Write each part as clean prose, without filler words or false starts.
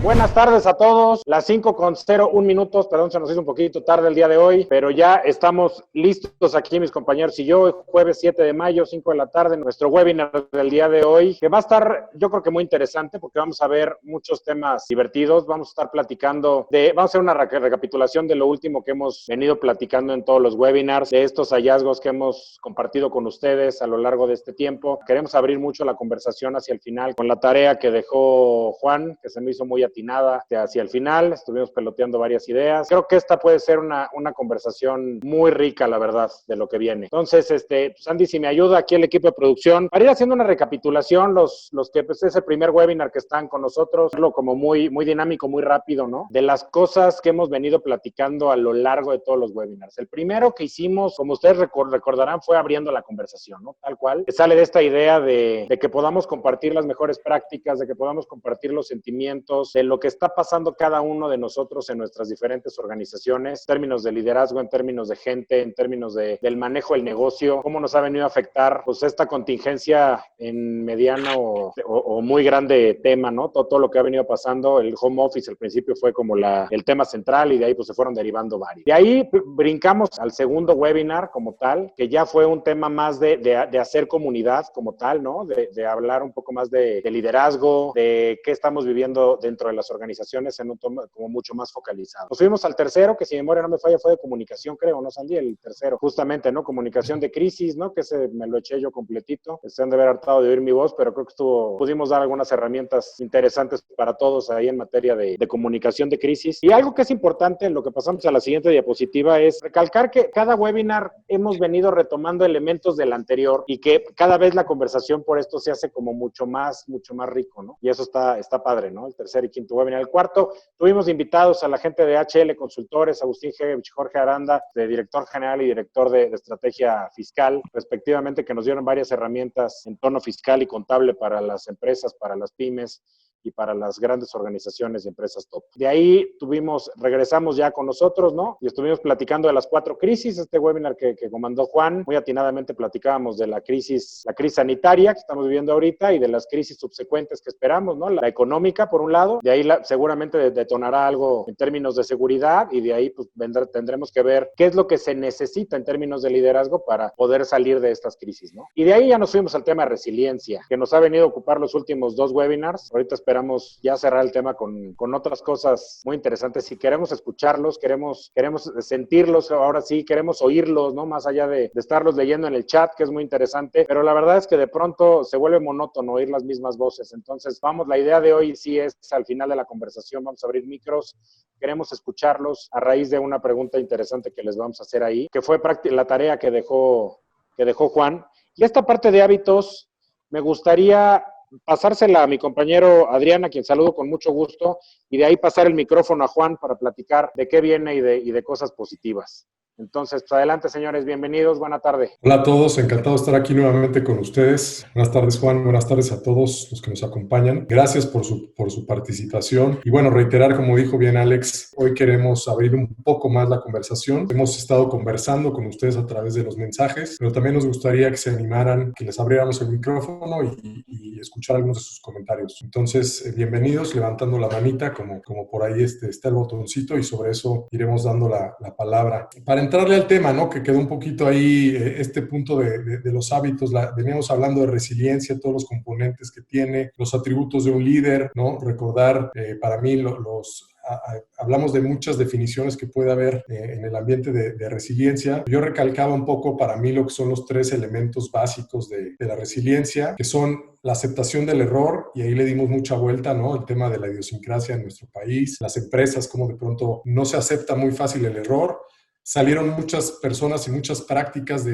Buenas tardes a todos, las 5:01 minutos, perdón, se nos hizo un poquito tarde el día de hoy, pero ya estamos listos aquí mis compañeros y yo, jueves 7 de mayo, 5 de la tarde, nuestro webinar del día de hoy, que va a estar yo creo que muy interesante porque vamos a ver muchos temas divertidos, vamos a estar platicando vamos a hacer una recapitulación de lo último que hemos venido platicando en todos los webinars, de estos hallazgos que hemos compartido con ustedes a lo largo de este tiempo. Queremos abrir mucho la conversación hacia el final con la tarea que dejó Juan, que se me hizo muy atinada hacia el final, estuvimos peloteando varias ideas. Creo que esta puede ser una conversación muy rica, la verdad, de lo que viene. Entonces, pues Andy, si me ayuda aquí el equipo de producción, para ir haciendo una recapitulación, los que pues, es el primer webinar que están con nosotros, como muy dinámico, muy rápido, ¿no? De las cosas que hemos venido platicando a lo largo de todos los webinars. El primero que hicimos, como ustedes recordarán, fue abriendo la conversación, ¿no? Tal cual, que sale de esta idea de que podamos compartir las mejores prácticas, de que podamos compartir los sentimientos, de lo que está pasando cada uno de nosotros en nuestras diferentes organizaciones, en términos de liderazgo, en términos de gente, en términos del manejo del negocio, cómo nos ha venido a afectar pues esta contingencia en mediano o muy grande tema, ¿no? Todo lo que ha venido pasando, el home office al principio fue como el tema central y de ahí pues se fueron derivando varios. De ahí brincamos al segundo webinar como tal, que ya fue un tema más de hacer comunidad como tal, ¿no? De hablar un poco más de liderazgo, de qué estamos viviendo dentro de las organizaciones en un tono como mucho más focalizado. Nos fuimos al tercero, que si mi memoria no me falla fue de comunicación, creo, ¿no, Sandy? El tercero, justamente, ¿no? Comunicación de crisis, ¿no? Que ese me lo eché yo completito. Se han de haber hartado de oír mi voz, pero creo que pudimos dar algunas herramientas interesantes para todos ahí en materia de comunicación de crisis. Y algo que es importante, en lo que pasamos a la siguiente diapositiva, es recalcar que cada webinar hemos venido retomando elementos del anterior y que cada vez la conversación por esto se hace como mucho más rico, ¿no? Y eso está padre, ¿no? El tercer y quinto webinar. El cuarto, tuvimos invitados a la gente de HL Consultores, Agustín G. Jorge Aranda, de director general y director de estrategia fiscal, respectivamente, que nos dieron varias herramientas en tono fiscal y contable para las empresas, para las pymes y para las grandes organizaciones y empresas top. De ahí regresamos ya con nosotros, ¿no? Y estuvimos platicando de las 4 crisis, este webinar que comandó Juan. Muy atinadamente platicábamos de la crisis sanitaria que estamos viviendo ahorita y de las crisis subsecuentes que esperamos, ¿no? La económica, por un lado, de ahí seguramente detonará algo en términos de seguridad y de ahí pues tendremos que ver qué es lo que se necesita en términos de liderazgo para poder salir de estas crisis, ¿no? Y de ahí ya nos fuimos al tema de resiliencia, que nos ha venido a ocupar los últimos 2 webinars. Ahorita esperamos ya cerrar el tema con otras cosas muy interesantes. Si queremos escucharlos, queremos sentirlos, ahora sí, queremos oírlos, ¿no? Más allá de estarlos leyendo en el chat, que es muy interesante, pero la verdad es que de pronto se vuelve monótono oír las mismas voces. Entonces, la idea de hoy sí es al final de la conversación, vamos a abrir micros, queremos escucharlos a raíz de una pregunta interesante que les vamos a hacer ahí, que fue la tarea que dejó Juan. Y esta parte de hábitos, me gustaría pasársela a mi compañero Adrián, a quien saludo con mucho gusto, y de ahí pasar el micrófono a Juan para platicar de qué viene y de cosas positivas. Entonces, pues adelante, señores, bienvenidos, buena tarde. Hola a todos, encantado de estar aquí nuevamente con ustedes. Buenas tardes, Juan, buenas tardes a todos los que nos acompañan. Gracias por su participación. Y bueno, reiterar, como dijo bien Alex, hoy queremos abrir un poco más la conversación. Hemos estado conversando con ustedes a través de los mensajes, pero también nos gustaría que se animaran, que les abriéramos el micrófono y escuchar algunos de sus comentarios. Entonces, bienvenidos, levantando la manita, como por ahí está el botoncito, y sobre eso iremos dando la palabra. Para entrarle al tema, ¿no? Que quedó un poquito ahí este punto de los hábitos. Veníamos hablando de resiliencia, todos los componentes que tiene, los atributos de un líder, ¿no? Recordar, para mí, hablamos de muchas definiciones que puede haber en el ambiente de resiliencia. Yo recalcaba un poco para mí lo que son los 3 elementos básicos de la resiliencia, que son la aceptación del error, y ahí le dimos mucha vuelta, ¿no? El tema de la idiosincrasia en nuestro país, las empresas, como de pronto no se acepta muy fácil el error. Salieron muchas personas y muchas prácticas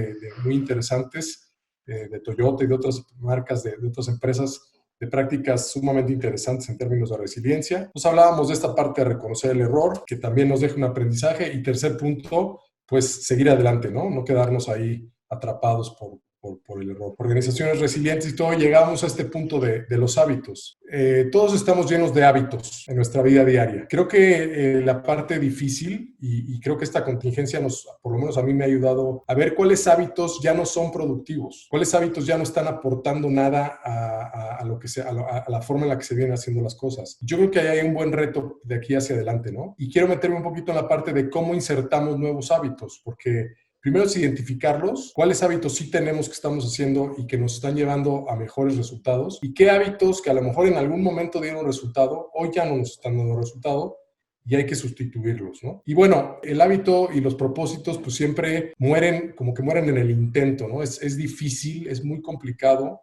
muy interesantes de Toyota y de otras marcas, de otras empresas, de prácticas sumamente interesantes en términos de resiliencia. Nos hablábamos de esta parte de reconocer el error, que también nos deja un aprendizaje. Y tercer punto, pues seguir adelante, ¿no? No quedarnos ahí atrapados por el error. Organizaciones resilientes y todo, llegamos a este punto de los hábitos. Todos estamos llenos de hábitos en nuestra vida diaria. Creo que la parte difícil, y creo que esta contingencia por lo menos a mí me ha ayudado a ver cuáles hábitos ya no son productivos, cuáles hábitos ya no están aportando nada a lo que sea, a la forma en la que se vienen haciendo las cosas. Yo creo que ahí hay un buen reto de aquí hacia adelante, ¿no? Y quiero meterme un poquito en la parte de cómo insertamos nuevos hábitos, porque primero es identificarlos, cuáles hábitos sí tenemos que estamos haciendo y que nos están llevando a mejores resultados, y qué hábitos que a lo mejor en algún momento dieron resultado, hoy ya no nos están dando resultado y hay que sustituirlos, ¿no? Y bueno, el hábito y los propósitos pues siempre mueren, como que mueren en el intento, ¿no? Es difícil, es muy complicado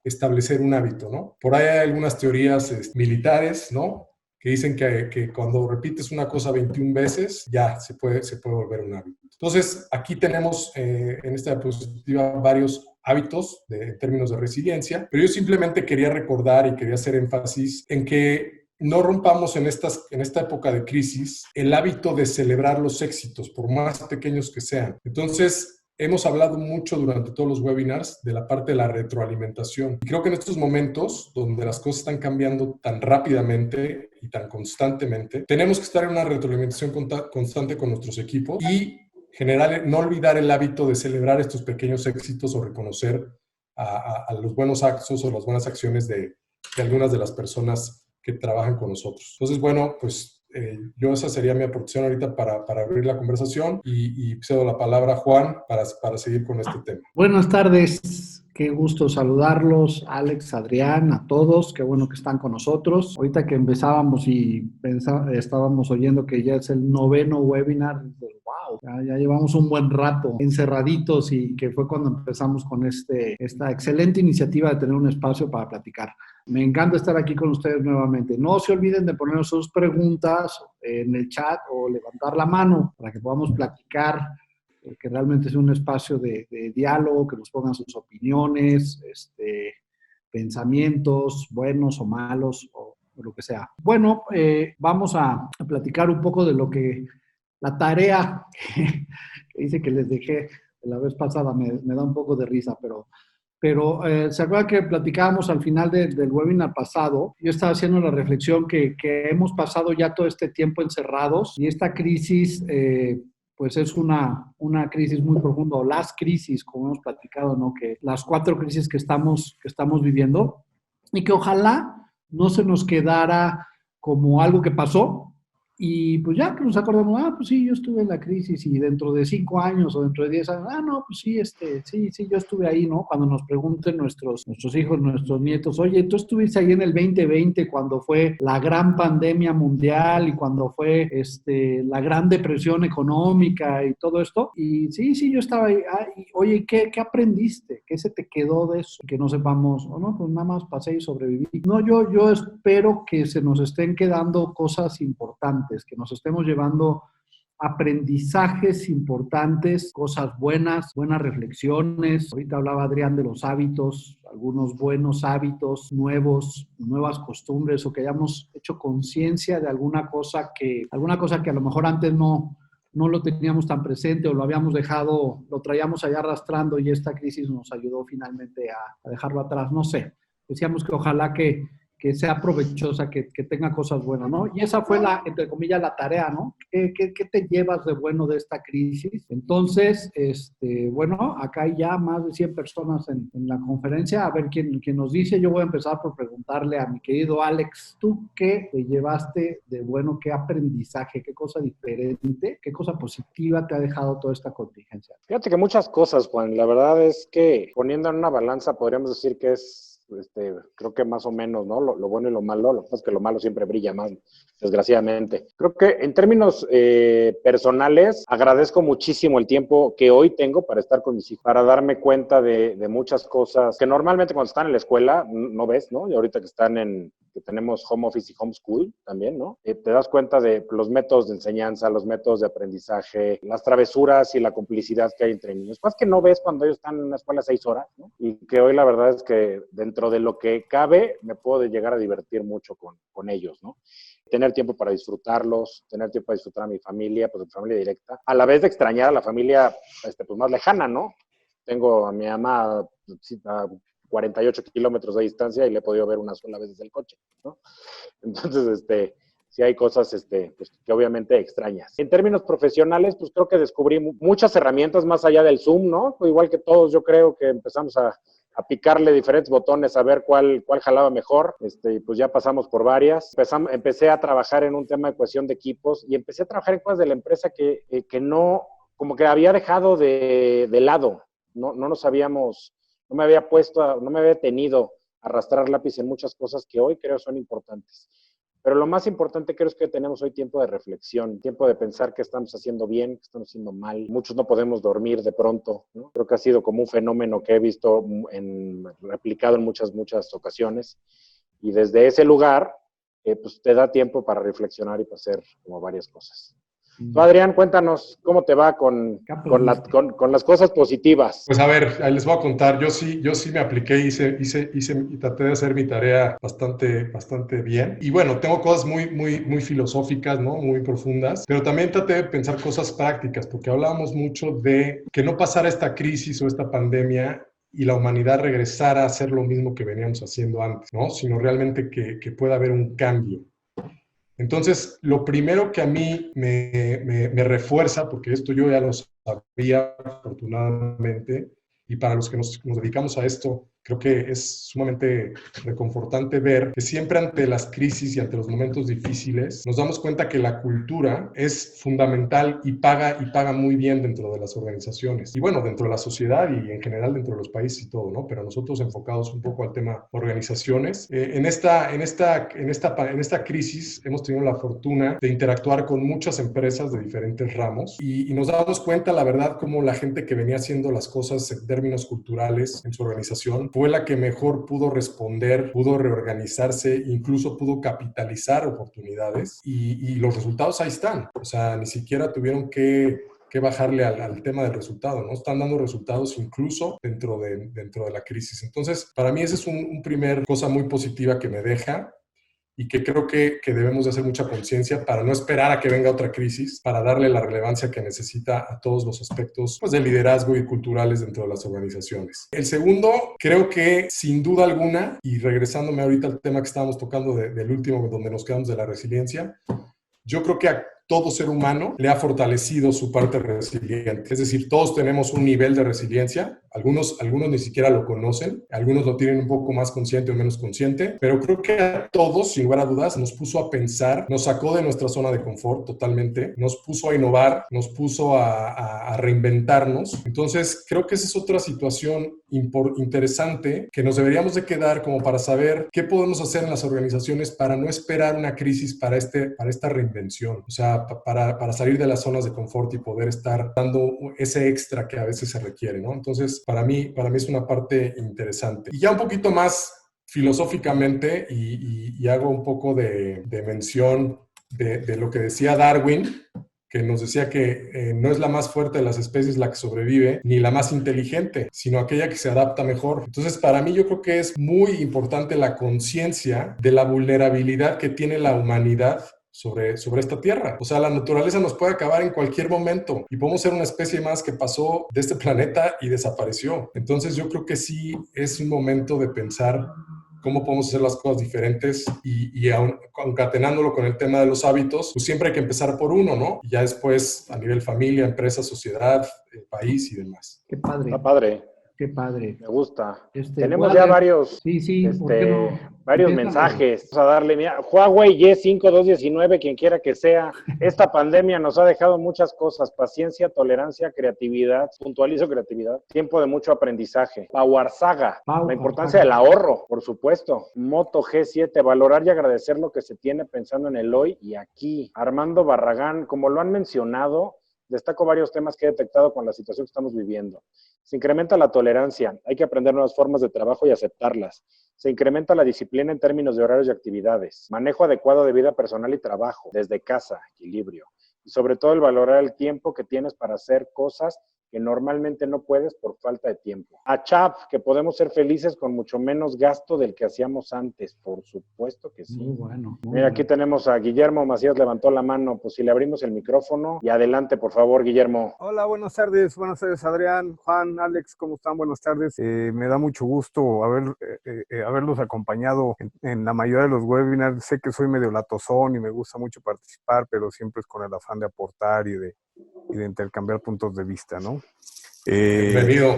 establecer un hábito, ¿no? Por ahí hay algunas teorías militares, ¿no? Que dicen que cuando repites una cosa 21 veces, ya se puede volver un hábito. Entonces, aquí tenemos en esta diapositiva varios hábitos en términos de resiliencia, pero yo simplemente quería recordar y quería hacer énfasis en que no rompamos en esta época de crisis el hábito de celebrar los éxitos, por más pequeños que sean. Entonces, hemos hablado mucho durante todos los webinars de la parte de la retroalimentación. Y creo que en estos momentos, donde las cosas están cambiando tan rápidamente y tan constantemente, tenemos que estar en una retroalimentación constante con nuestros equipos y no olvidar el hábito de celebrar estos pequeños éxitos o reconocer a los buenos actos o las buenas acciones de algunas de las personas que trabajan con nosotros. Entonces, bueno, pues yo esa sería mi aportación ahorita para abrir la conversación y cedo la palabra a Juan para seguir con este tema. Buenas tardes, qué gusto saludarlos, Alex, Adrián, a todos, qué bueno que están con nosotros. Ahorita que empezábamos y estábamos oyendo que ya es el 9º webinar, wow, ya llevamos un buen rato encerraditos y que fue cuando empezamos con esta excelente iniciativa de tener un espacio para platicar. Me encanta estar aquí con ustedes nuevamente. No se olviden de poner sus preguntas en el chat o levantar la mano para que podamos platicar, que realmente es un espacio de diálogo, que nos pongan sus opiniones, pensamientos, buenos o malos, o lo que sea. Bueno, vamos a platicar un poco de lo que la tarea que dice que les dejé la vez pasada, me da un poco de risa, pero ¿se acuerdan que platicábamos al final del webinar pasado? Yo estaba haciendo la reflexión que hemos pasado ya todo este tiempo encerrados y esta crisis, pues es una crisis muy profunda, o las crisis, como hemos platicado, ¿no? Que las 4 crisis que estamos viviendo, y que ojalá no se nos quedara como algo que pasó, y pues ya que nos acordamos, pues sí, yo estuve en la crisis y dentro de 5 años o dentro de 10 años, no, pues sí, sí, yo estuve ahí, ¿no? Cuando nos pregunten nuestros hijos, nuestros nietos, oye, tú estuviste ahí en el 2020 cuando fue la gran pandemia mundial y cuando fue la gran depresión económica y todo esto, y sí, yo estaba ahí. Y, oye, ¿qué aprendiste? ¿Qué se te quedó de eso? Que no sepamos, o no, pues nada más pasé y sobreviví. No, yo espero que se nos estén quedando cosas importantes, que nos estemos llevando aprendizajes importantes, cosas buenas reflexiones. Ahorita hablaba Adrián de los hábitos, algunos buenos hábitos, nuevas costumbres, o que hayamos hecho conciencia de alguna cosa que a lo mejor antes no lo teníamos tan presente o lo habíamos dejado, lo traíamos allá arrastrando y esta crisis nos ayudó finalmente a dejarlo atrás. No sé, decíamos que ojalá que sea provechosa, que tenga cosas buenas, ¿no? Y esa fue entre comillas, la tarea, ¿no? ¿Qué te llevas de bueno de esta crisis? Entonces, bueno, acá hay ya más de 100 personas en la conferencia. A ver quién nos dice. Yo voy a empezar por preguntarle a mi querido Alex, ¿tú qué te llevaste de bueno? ¿Qué aprendizaje? ¿Qué cosa diferente? ¿Qué cosa positiva te ha dejado toda esta contingencia? Fíjate que muchas cosas, Juan. La verdad es que poniendo en una balanza podríamos decir que es creo que más o menos, ¿no? Lo bueno y lo malo. Lo que pasa es que lo malo siempre brilla más, desgraciadamente. Creo que en términos personales, agradezco muchísimo el tiempo que hoy tengo para estar con mis hijos, para darme cuenta de muchas cosas que normalmente cuando están en la escuela no ves, ¿no? Y ahorita que tenemos home office y homeschool también, ¿no? Te das cuenta de los métodos de enseñanza, los métodos de aprendizaje, las travesuras y la complicidad que hay entre niños. Cosas que no ves cuando ellos están en una escuela 6 horas, ¿no? Y que hoy la verdad es que dentro de lo que cabe me puedo llegar a divertir mucho con ellos, ¿no? Tener tiempo para disfrutarlos, tener tiempo para disfrutar a mi familia, pues mi familia directa, a la vez de extrañar a la familia pues más lejana, ¿no? tengo a mi mamá a 48 kilómetros de distancia y le he podido ver una sola vez desde el coche, ¿no? Entonces, sí hay cosas pues, que obviamente extrañas. En términos profesionales, pues creo que descubrí muchas herramientas más allá del Zoom, ¿no? Igual que todos, yo creo que empezamos a picarle diferentes botones a ver cuál jalaba mejor, y pues ya pasamos por varias. Empecé a trabajar en un tema de cohesión de equipos y empecé a trabajar en cosas de la empresa que no, como que había dejado de lado, no nos habíamos, no me había detenido a arrastrar lápiz en muchas cosas que hoy creo son importantes. Pero lo más importante creo es que tenemos hoy tiempo de reflexión, tiempo de pensar qué estamos haciendo bien, qué estamos haciendo mal. Muchos no podemos dormir de pronto, ¿no? Creo que ha sido como un fenómeno que he visto replicado en muchas ocasiones. Y desde ese lugar, pues te da tiempo para reflexionar y para hacer como varias cosas. Tú, Adrián, cuéntanos cómo te va con las cosas positivas. Pues a ver, ahí les voy a contar. Yo sí me apliqué, hice y traté de hacer mi tarea bastante bien. Y bueno, tengo cosas muy filosóficas, ¿no? Muy profundas, pero también traté de pensar cosas prácticas, porque hablábamos mucho de que no pasara esta crisis o esta pandemia y la humanidad regresara a hacer lo mismo que veníamos haciendo antes, ¿no? Sino realmente que pueda haber un cambio. Entonces, lo primero que a mí me refuerza, porque esto yo ya lo sabía afortunadamente, y para los que nos dedicamos a esto, creo que es sumamente reconfortante ver que siempre ante las crisis y ante los momentos difíciles nos damos cuenta que la cultura es fundamental y paga muy bien dentro de las organizaciones. Y bueno, dentro de la sociedad y en general dentro de los países y todo, ¿no? Pero nosotros enfocados un poco al tema organizaciones. En esta crisis hemos tenido la fortuna de interactuar con muchas empresas de diferentes ramos y nos damos cuenta, la verdad, cómo la gente que venía haciendo las cosas en términos culturales en su organización fue la que mejor pudo responder, pudo reorganizarse, incluso pudo capitalizar oportunidades y los resultados ahí están. O sea, ni siquiera tuvieron que bajarle al tema del resultado, ¿no? Están dando resultados incluso dentro de la crisis. Entonces, para mí esa es una primer cosa muy positiva que me deja y que creo que debemos de hacer mucha conciencia para no esperar a que venga otra crisis, para darle la relevancia que necesita a todos los aspectos pues, de liderazgo y culturales dentro de las organizaciones. El segundo, creo que sin duda alguna, y regresándome ahorita al tema que estábamos tocando del último, donde nos quedamos de la resiliencia, yo creo que a todo ser humano le ha fortalecido su parte resiliente. Es decir, todos tenemos un nivel de resiliencia. Algunos ni siquiera lo conocen. Algunos lo tienen un poco más consciente o menos consciente. Pero creo que a todos, sin lugar a dudas, nos puso a pensar, nos sacó de nuestra zona de confort totalmente, nos puso a innovar, nos puso a reinventarnos. Entonces, creo que esa es otra situación interesante que nos deberíamos de quedar como para saber qué podemos hacer en las organizaciones para no esperar una crisis para esta reinvención. O sea, para salir de las zonas de confort y poder estar dando ese extra que a veces se requiere, ¿no? Entonces, para mí es una parte interesante. Y ya un poquito más filosóficamente, y hago un poco de mención de lo que decía Darwin, que nos decía que no es la más fuerte de las especies la que sobrevive, ni la más inteligente, sino aquella que se adapta mejor. Entonces, para mí yo creo que es muy importante la conciencia de la vulnerabilidad que tiene la humanidad sobre esta tierra. O sea, la naturaleza nos puede acabar en cualquier momento y podemos ser una especie más que pasó de este planeta y desapareció. Entonces, yo creo que sí es un momento de pensar cómo podemos hacer las cosas diferentes y aún concatenándolo con el tema de los hábitos, pues siempre hay que empezar por uno, ¿no? Y ya después a nivel familia, empresa, sociedad, país y demás. Qué padre. Está padre. Qué padre. Me gusta. Tenemos ya varios, sí, ¿por qué no? varios mensajes. Vamos a darle, mira, Huawei Y5219, quien quiera que sea. Esta pandemia nos ha dejado muchas cosas: paciencia, tolerancia, creatividad. Puntualizo creatividad. Tiempo de mucho aprendizaje. Power Saga. La importancia del ahorro, por supuesto. Moto G7. Valorar y agradecer lo que se tiene pensando en el hoy y aquí. Armando Barragán, como lo han mencionado, destaco varios temas que he detectado con la situación que estamos viviendo. Se incrementa la tolerancia, hay que aprender nuevas formas de trabajo y aceptarlas. Se incrementa la disciplina en términos de horarios y actividades. Manejo adecuado de vida personal y trabajo, desde casa, equilibrio. Y sobre todo el valorar el tiempo que tienes para hacer cosas que normalmente no puedes por falta de tiempo. A Chap, que podemos ser felices con mucho menos gasto del que hacíamos antes, por supuesto que sí. Muy bueno. Mira, aquí tenemos a Guillermo Macías, levantó la mano, pues si le abrimos el micrófono. Y adelante, por favor, Guillermo. Hola, buenas tardes Adrián, Juan, Alex, ¿cómo están? Buenas tardes. Me da mucho gusto haberlos acompañado en la mayoría de los webinars. Sé que soy medio latosón y me gusta mucho participar, pero siempre es con el afán de aportar y de intercambiar puntos de vista, ¿no? Bienvenido.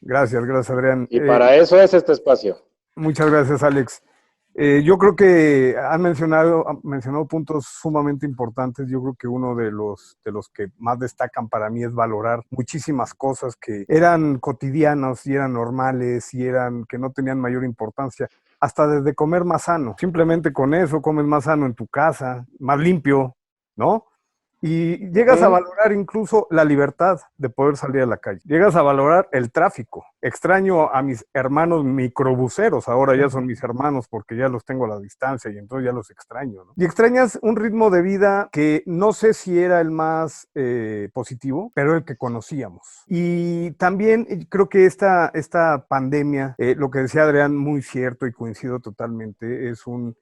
Gracias Adrián. Y para eso es este espacio. Muchas gracias, Alex. Yo creo que han mencionado puntos sumamente importantes. Yo creo que uno de los que más destacan para mí es valorar muchísimas cosas que eran cotidianas y eran normales y que no tenían mayor importancia. Hasta desde comer más sano. Simplemente con eso comes más sano en tu casa, más limpio, ¿no? Y llegas a valorar incluso la libertad de poder salir a la calle. Llegas a valorar el tráfico. Extraño a mis hermanos microbuseros, ahora ya son mis hermanos porque ya los tengo a la distancia y entonces ya los extraño, ¿no? Y extrañas un ritmo de vida que no sé si era el más positivo, pero el que conocíamos. Y también creo que esta pandemia, lo que decía Adrián, muy cierto y coincido totalmente, es un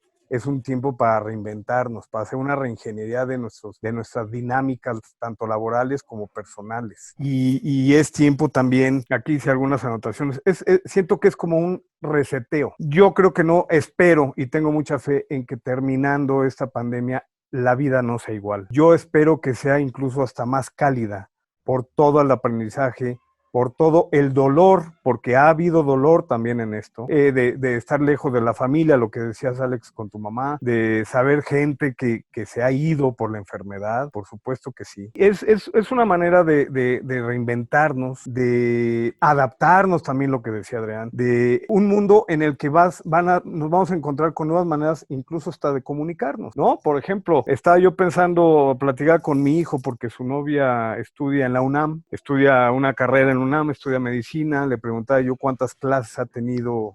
tiempo para reinventarnos, para hacer una reingeniería de nuestras dinámicas, tanto laborales como personales. Y es tiempo también, aquí hice algunas anotaciones, siento que es como un reseteo. Yo creo que no, espero y tengo mucha fe en que terminando esta pandemia, la vida no sea igual. Yo espero que sea incluso hasta más cálida por todo el aprendizaje, por todo el dolor, porque ha habido dolor también en esto, de estar lejos de la familia, lo que decías, Alex, con tu mamá, de saber gente que se ha ido por la enfermedad, por supuesto que sí. Es una manera de reinventarnos, de adaptarnos también, lo que decía Adrián, de un mundo en el que nos vamos a encontrar con nuevas maneras, incluso hasta de comunicarnos, ¿no? Por ejemplo, estaba yo pensando platicar con mi hijo, porque su novia estudia en la UNAM, estudia una carrera en UNAM, estudia medicina, le preguntaba yo cuántas clases ha tenido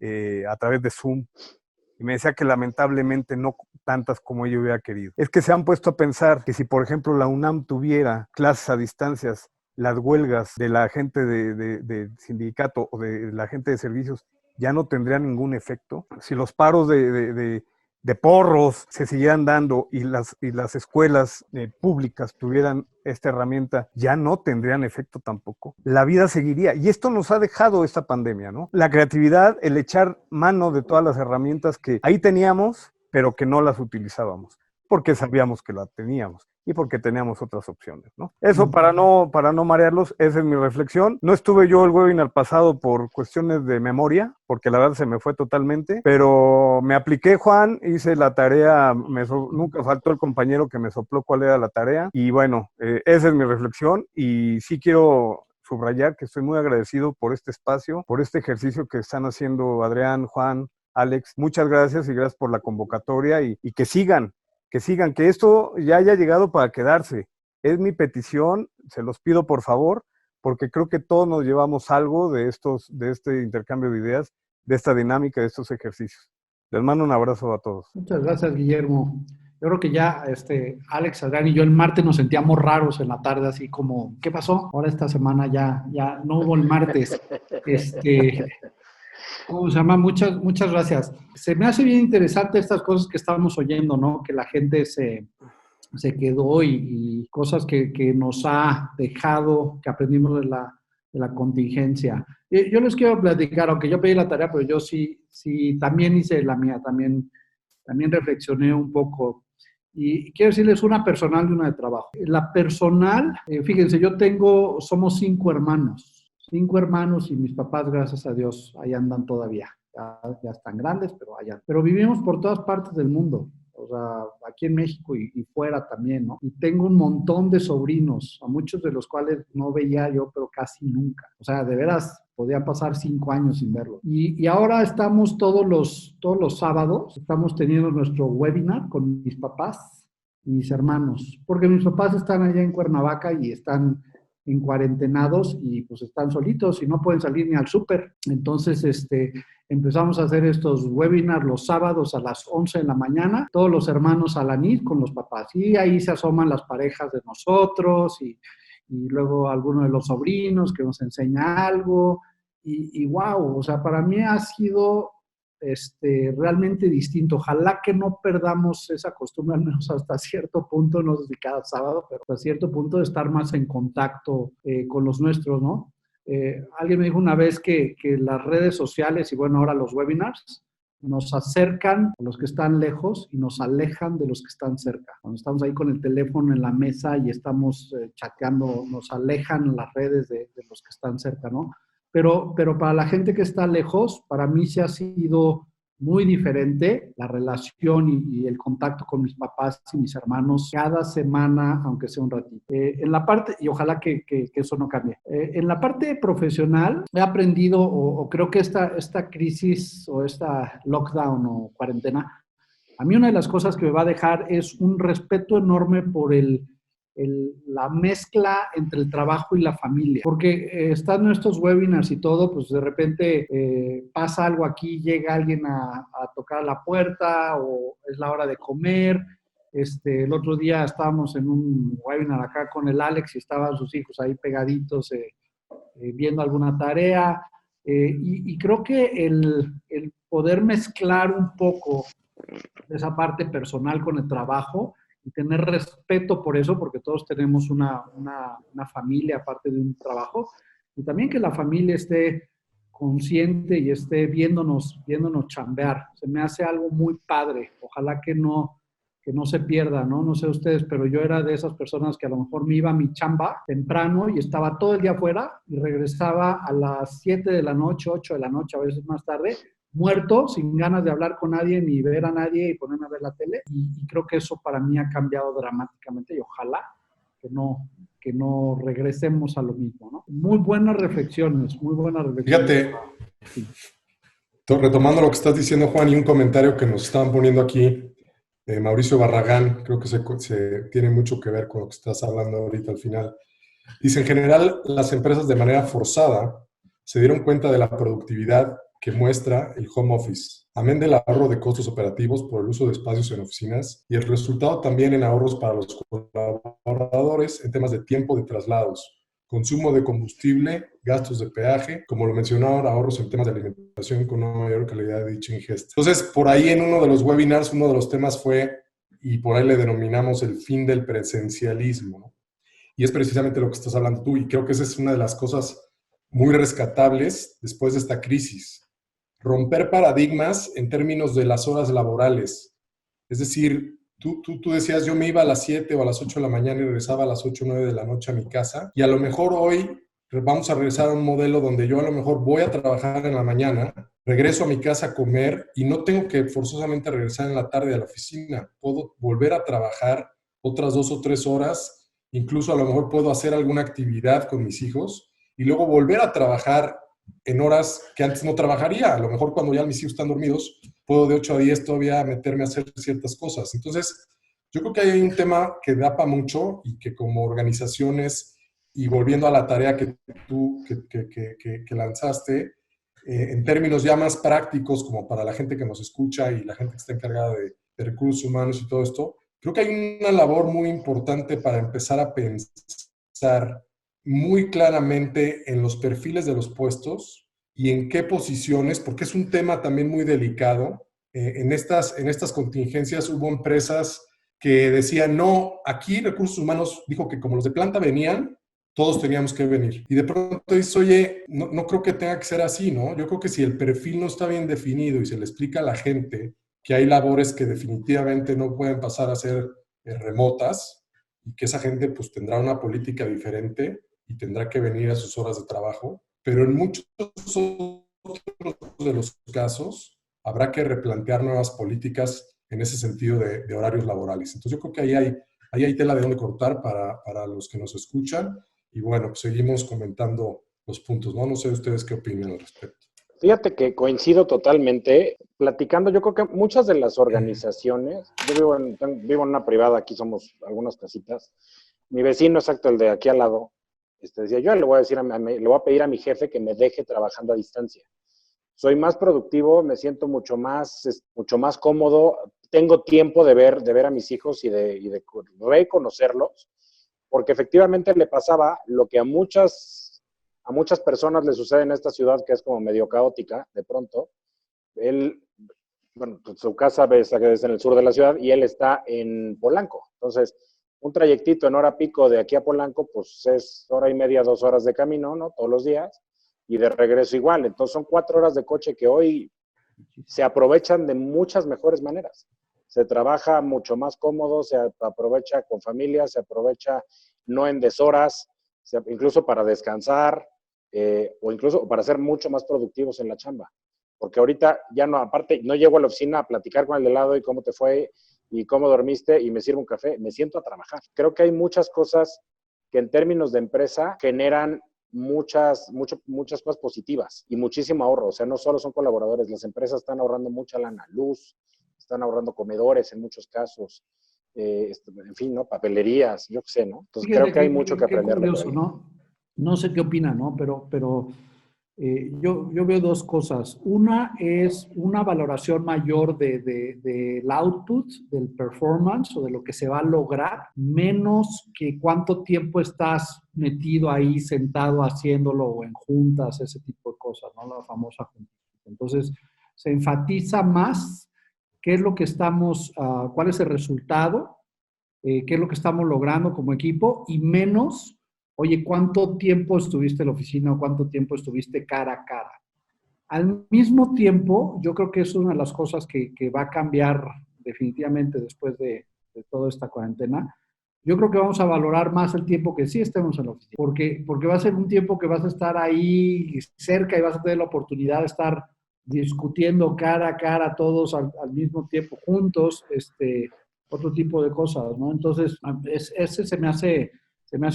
a través de Zoom, y me decía que lamentablemente no tantas como ella hubiera querido. Es que se han puesto a pensar que si, por ejemplo, la UNAM tuviera clases a distancias, las huelgas de la gente de sindicato o de la gente de servicios ya no tendrían ningún efecto. Si los paros de porros se siguieran dando y las escuelas públicas tuvieran esta herramienta, ya no tendrían efecto tampoco. La vida seguiría. Y esto nos ha dejado esta pandemia, ¿no? La creatividad, el echar mano de todas las herramientas que ahí teníamos, pero que no las utilizábamos, porque sabíamos que las teníamos y porque teníamos otras opciones, ¿no? Eso para no marearlos, esa es mi reflexión. No estuve yo el webinar pasado por cuestiones de memoria, porque la verdad se me fue totalmente, pero me apliqué, Juan, hice la tarea, nunca faltó el compañero que me sopló cuál era la tarea, y bueno, esa es mi reflexión, y sí quiero subrayar que estoy muy agradecido por este espacio, por este ejercicio que están haciendo Adrián, Juan, Alex. Muchas gracias y gracias por la convocatoria, y que sigan, que esto ya haya llegado para quedarse. Es mi petición, se los pido por favor, porque creo que todos nos llevamos algo de este intercambio de ideas, de esta dinámica, de estos ejercicios. Les mando un abrazo a todos. Muchas gracias, Guillermo. Yo creo que ya Alex, Adrián y yo el martes nos sentíamos raros en la tarde, así como, ¿qué pasó? Ahora esta semana ya no hubo el martes. ¿Cómo se llama? Muchas gracias. Se me hace bien interesante estas cosas que estamos oyendo, ¿no? Que la gente se quedó y cosas que nos ha dejado, que aprendimos de la contingencia. Yo les quiero platicar, aunque yo pedí la tarea, pero yo sí también hice la mía, también reflexioné un poco. Y quiero decirles una personal y una de trabajo. La personal, fíjense, somos 5 hermanos. 5 hermanos y mis papás, gracias a Dios, ahí andan todavía. Ya están grandes, pero allá. Pero vivimos por todas partes del mundo. O sea, aquí en México y fuera también, ¿no? Y tengo un montón de sobrinos, a muchos de los cuales no veía yo, pero casi nunca. O sea, de veras, podía pasar 5 años sin verlos. Y ahora estamos todos los sábados, estamos teniendo nuestro webinar con mis papás y mis hermanos, porque mis papás están allá en Cuernavaca y están en cuarentenados y pues están solitos y no pueden salir ni al súper. Entonces, empezamos a hacer estos webinars los sábados a las 11 de la mañana, todos los hermanos a la NIT con los papás. Y ahí se asoman las parejas de nosotros y y luego alguno de los sobrinos que nos enseña algo, y wow, o sea, para mí ha sido realmente distinto. Ojalá que no perdamos esa costumbre, al menos hasta cierto punto, no sé si cada sábado, pero hasta cierto punto de estar más en contacto con los nuestros, ¿no? Alguien me dijo una vez que las redes sociales y bueno, ahora los webinars nos acercan a los que están lejos y nos alejan de los que están cerca. Cuando estamos ahí con el teléfono en la mesa y estamos chateando, nos alejan las redes de los que están cerca, ¿no? Pero para la gente que está lejos, para mí sí ha sido muy diferente la relación y el contacto con mis papás y mis hermanos cada semana, aunque sea un ratito. En la parte, y ojalá que eso no cambie. En la parte profesional he aprendido, o creo que esta crisis o esta lockdown o cuarentena, a mí una de las cosas que me va a dejar es un respeto enorme por la mezcla entre el trabajo y la familia, porque estando en estos webinars y todo, pues de repente pasa algo aquí, llega alguien a tocar la puerta o es la hora de comer. El otro día estábamos en un webinar acá con el Alex y estaban sus hijos ahí pegaditos viendo alguna tarea y creo que el poder mezclar un poco esa parte personal con el trabajo y tener respeto por eso, porque todos tenemos una familia aparte de un trabajo, y también que la familia esté consciente y esté viéndonos chambear. Se me hace algo muy padre. Ojalá que no se pierda, ¿no? No sé ustedes, pero yo era de esas personas que a lo mejor me iba a mi chamba temprano y estaba todo el día afuera y regresaba a las 7 de la noche, 8 de la noche, a veces más tarde, muerto, sin ganas de hablar con nadie, ni ver a nadie y ponerme a ver la tele. Y creo que eso para mí ha cambiado dramáticamente y ojalá que no regresemos a lo mismo, ¿no? Muy buenas reflexiones, muy buenas reflexiones. Fíjate, retomando lo que estás diciendo, Juan, y un comentario que nos estaban poniendo aquí, Mauricio Barragán, creo que se tiene mucho que ver con lo que estás hablando ahorita al final. Dice, en general, las empresas de manera forzada se dieron cuenta de la productividad que muestra el home office, amén del ahorro de costos operativos por el uso de espacios en oficinas y el resultado también en ahorros para los colaboradores en temas de tiempo de traslados, consumo de combustible, gastos de peaje, como lo mencionaron, ahorros en temas de alimentación con una mayor calidad de dicha ingesta. Entonces, por ahí en uno de los webinars, uno de los temas fue, y por ahí le denominamos el fin del presencialismo, ¿no? Y es precisamente lo que estás hablando tú, y creo que esa es una de las cosas muy rescatables después de esta crisis. Romper paradigmas en términos de las horas laborales. Es decir, tú decías, yo me iba a las 7 o a las 8 de la mañana y regresaba a las 8 o 9 de la noche a mi casa, y a lo mejor hoy vamos a regresar a un modelo donde yo a lo mejor voy a trabajar en la mañana, regreso a mi casa a comer y no tengo que forzosamente regresar en la tarde a la oficina. Puedo volver a trabajar otras 2 o 3 horas, incluso a lo mejor puedo hacer alguna actividad con mis hijos y luego volver a trabajar en horas que antes no trabajaría. A lo mejor cuando ya mis hijos están dormidos, puedo de 8 a 10 todavía meterme a hacer ciertas cosas. Entonces, yo creo que hay un tema que da para mucho y que como organizaciones, y volviendo a la tarea que tú que lanzaste, en términos ya más prácticos, como para la gente que nos escucha y la gente que está encargada de recursos humanos y todo esto, creo que hay una labor muy importante para empezar a pensar muy claramente en los perfiles de los puestos y en qué posiciones, porque es un tema también muy delicado. En estas contingencias hubo empresas que decían, no, aquí Recursos Humanos dijo que como los de planta venían, todos teníamos que venir. Y de pronto dices, oye, no creo que tenga que ser así, ¿no? Yo creo que si el perfil no está bien definido y se le explica a la gente que hay labores que definitivamente no pueden pasar a ser remotas y que esa gente pues tendrá una política diferente y tendrá que venir a sus horas de trabajo, pero en muchos otros de los casos habrá que replantear nuevas políticas en ese sentido de horarios laborales. Entonces yo creo que ahí hay tela de dónde cortar para los que nos escuchan y bueno, pues seguimos comentando los puntos, ¿no? No sé ustedes qué opinan al respecto. Fíjate que coincido totalmente. Platicando, yo creo que muchas de las organizaciones, yo vivo en una privada, aquí somos algunas casitas, mi vecino, exacto, el de aquí al lado, decía, yo le voy a decir le voy a pedir a mi jefe que me deje trabajando a distancia. Soy más productivo, me siento mucho más cómodo, tengo tiempo de ver a mis hijos y de reconocerlos. porque efectivamente le pasaba lo que a muchas personas le sucede en esta ciudad, que es como medio caótica de pronto. Él, bueno, pues su casa es en el sur de la ciudad y él está en Polanco. Entonces, un trayectito en hora pico de aquí a Polanco, pues es hora y media, 2 horas de camino, ¿no? Todos los días. Y de regreso igual. Entonces, son 4 horas de coche que hoy se aprovechan de muchas mejores maneras. Se trabaja mucho más cómodo, se aprovecha con familia, se aprovecha no en deshoras, incluso para descansar o incluso para ser mucho más productivos en la chamba. Porque ahorita ya no, aparte, no llego a la oficina a platicar con el de lado y cómo te fue y cómo dormiste y me sirvo un café, me siento a trabajar. Creo que hay muchas cosas que en términos de empresa generan muchas cosas positivas y muchísimo ahorro. O sea, no solo son colaboradores, las empresas están ahorrando mucha lana, luz, están ahorrando comedores en muchos casos, en fin, ¿no? Papelerías, yo qué sé, ¿no? Entonces Fíjate creo que hay mucho que aprender. Qué curioso, ¿no? No sé qué opina, ¿no? Pero yo veo dos cosas. Una es una valoración mayor del output, del performance o de lo que se va a lograr, menos que cuánto tiempo estás metido ahí, sentado haciéndolo o en juntas, ese tipo de cosas, ¿no? La famosa junta. Entonces, se enfatiza más qué es lo que estamos, cuál es el resultado, qué es lo que estamos logrando como equipo y menos, oye, ¿cuánto tiempo estuviste en la oficina o cuánto tiempo estuviste cara a cara? Al mismo tiempo, yo creo que es una de las cosas que va a cambiar definitivamente después de toda esta cuarentena. Yo creo que vamos a valorar más el tiempo que sí estemos en la oficina, porque va a ser un tiempo que vas a estar ahí cerca y vas a tener la oportunidad de estar discutiendo cara a cara todos al mismo tiempo juntos, otro tipo de cosas, ¿no? Entonces, ese se me hace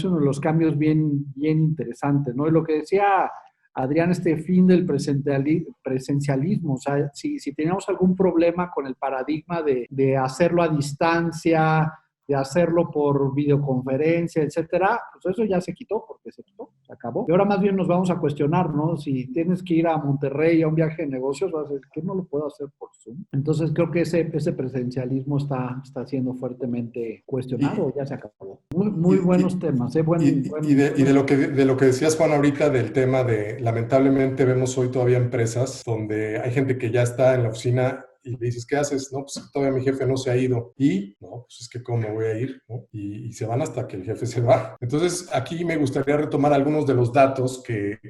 uno de los cambios bien interesantes, ¿no? Y lo que decía Adrián, este fin del presencialismo, o sea, si teníamos algún problema con el paradigma de hacerlo a distancia, de hacerlo por videoconferencia, etcétera, pues eso ya se quitó, porque se quitó, se acabó. Y ahora más bien nos vamos a cuestionar, ¿no? Si tienes que ir a Monterrey a un viaje de negocios, vas a decir, ¿qué no lo puedo hacer por Zoom? Entonces creo que ese presencialismo está siendo fuertemente cuestionado, ya se acabó. Muy buenos temas, ¿eh? De lo que decías, Juan, ahorita del tema de, lamentablemente vemos hoy todavía empresas donde hay gente que ya está en la oficina y le dices, ¿qué haces? No, pues todavía mi jefe no se ha ido. Y, no, pues es que ¿cómo voy a ir? ¿No? Y se van hasta que el jefe se va. Entonces, aquí me gustaría retomar algunos de los datos que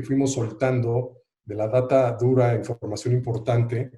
fuimos soltando de la data dura, información importante,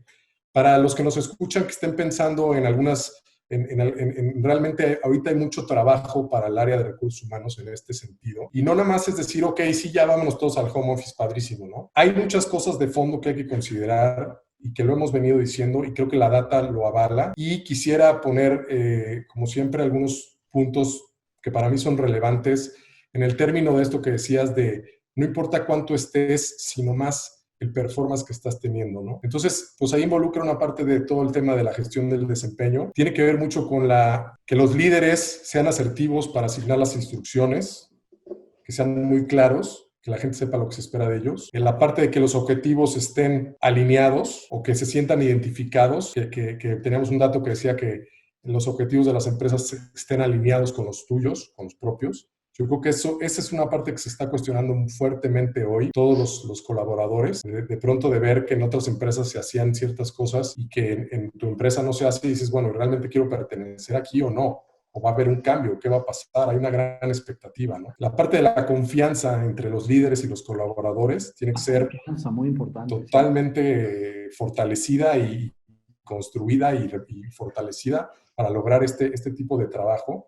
para los que nos escuchan, que estén pensando en algunas, realmente ahorita hay mucho trabajo para el área de recursos humanos en este sentido. Y no nada más es decir, ok, sí, ya vámonos todos al home office, padrísimo, ¿no? Hay muchas cosas de fondo que hay que considerar y que lo hemos venido diciendo y creo que la data lo avala. Y quisiera poner, como siempre, algunos puntos que para mí son relevantes en el término de esto que decías de no importa cuánto estés, sino más el performance que estás teniendo, ¿no? Entonces, pues ahí involucra una parte de todo el tema de la gestión del desempeño. Tiene que ver mucho con que los líderes sean asertivos para asignar las instrucciones, que sean muy claros, que la gente sepa lo que se espera de ellos. En la parte de que los objetivos estén alineados o que se sientan identificados, que teníamos un dato que decía que los objetivos de las empresas estén alineados con los tuyos, con los propios. Yo creo que esa es una parte que se está cuestionando fuertemente hoy, todos los colaboradores, de pronto de ver que en otras empresas se hacían ciertas cosas y que en tu empresa no se hace y dices, bueno, ¿realmente quiero pertenecer aquí o no? ¿O va a haber un cambio? ¿Qué va a pasar? Hay una gran expectativa, ¿no? La parte de la confianza entre los líderes y los colaboradores tiene que ser muy importante, totalmente fortalecida y construida y fortalecida para lograr este tipo de trabajo.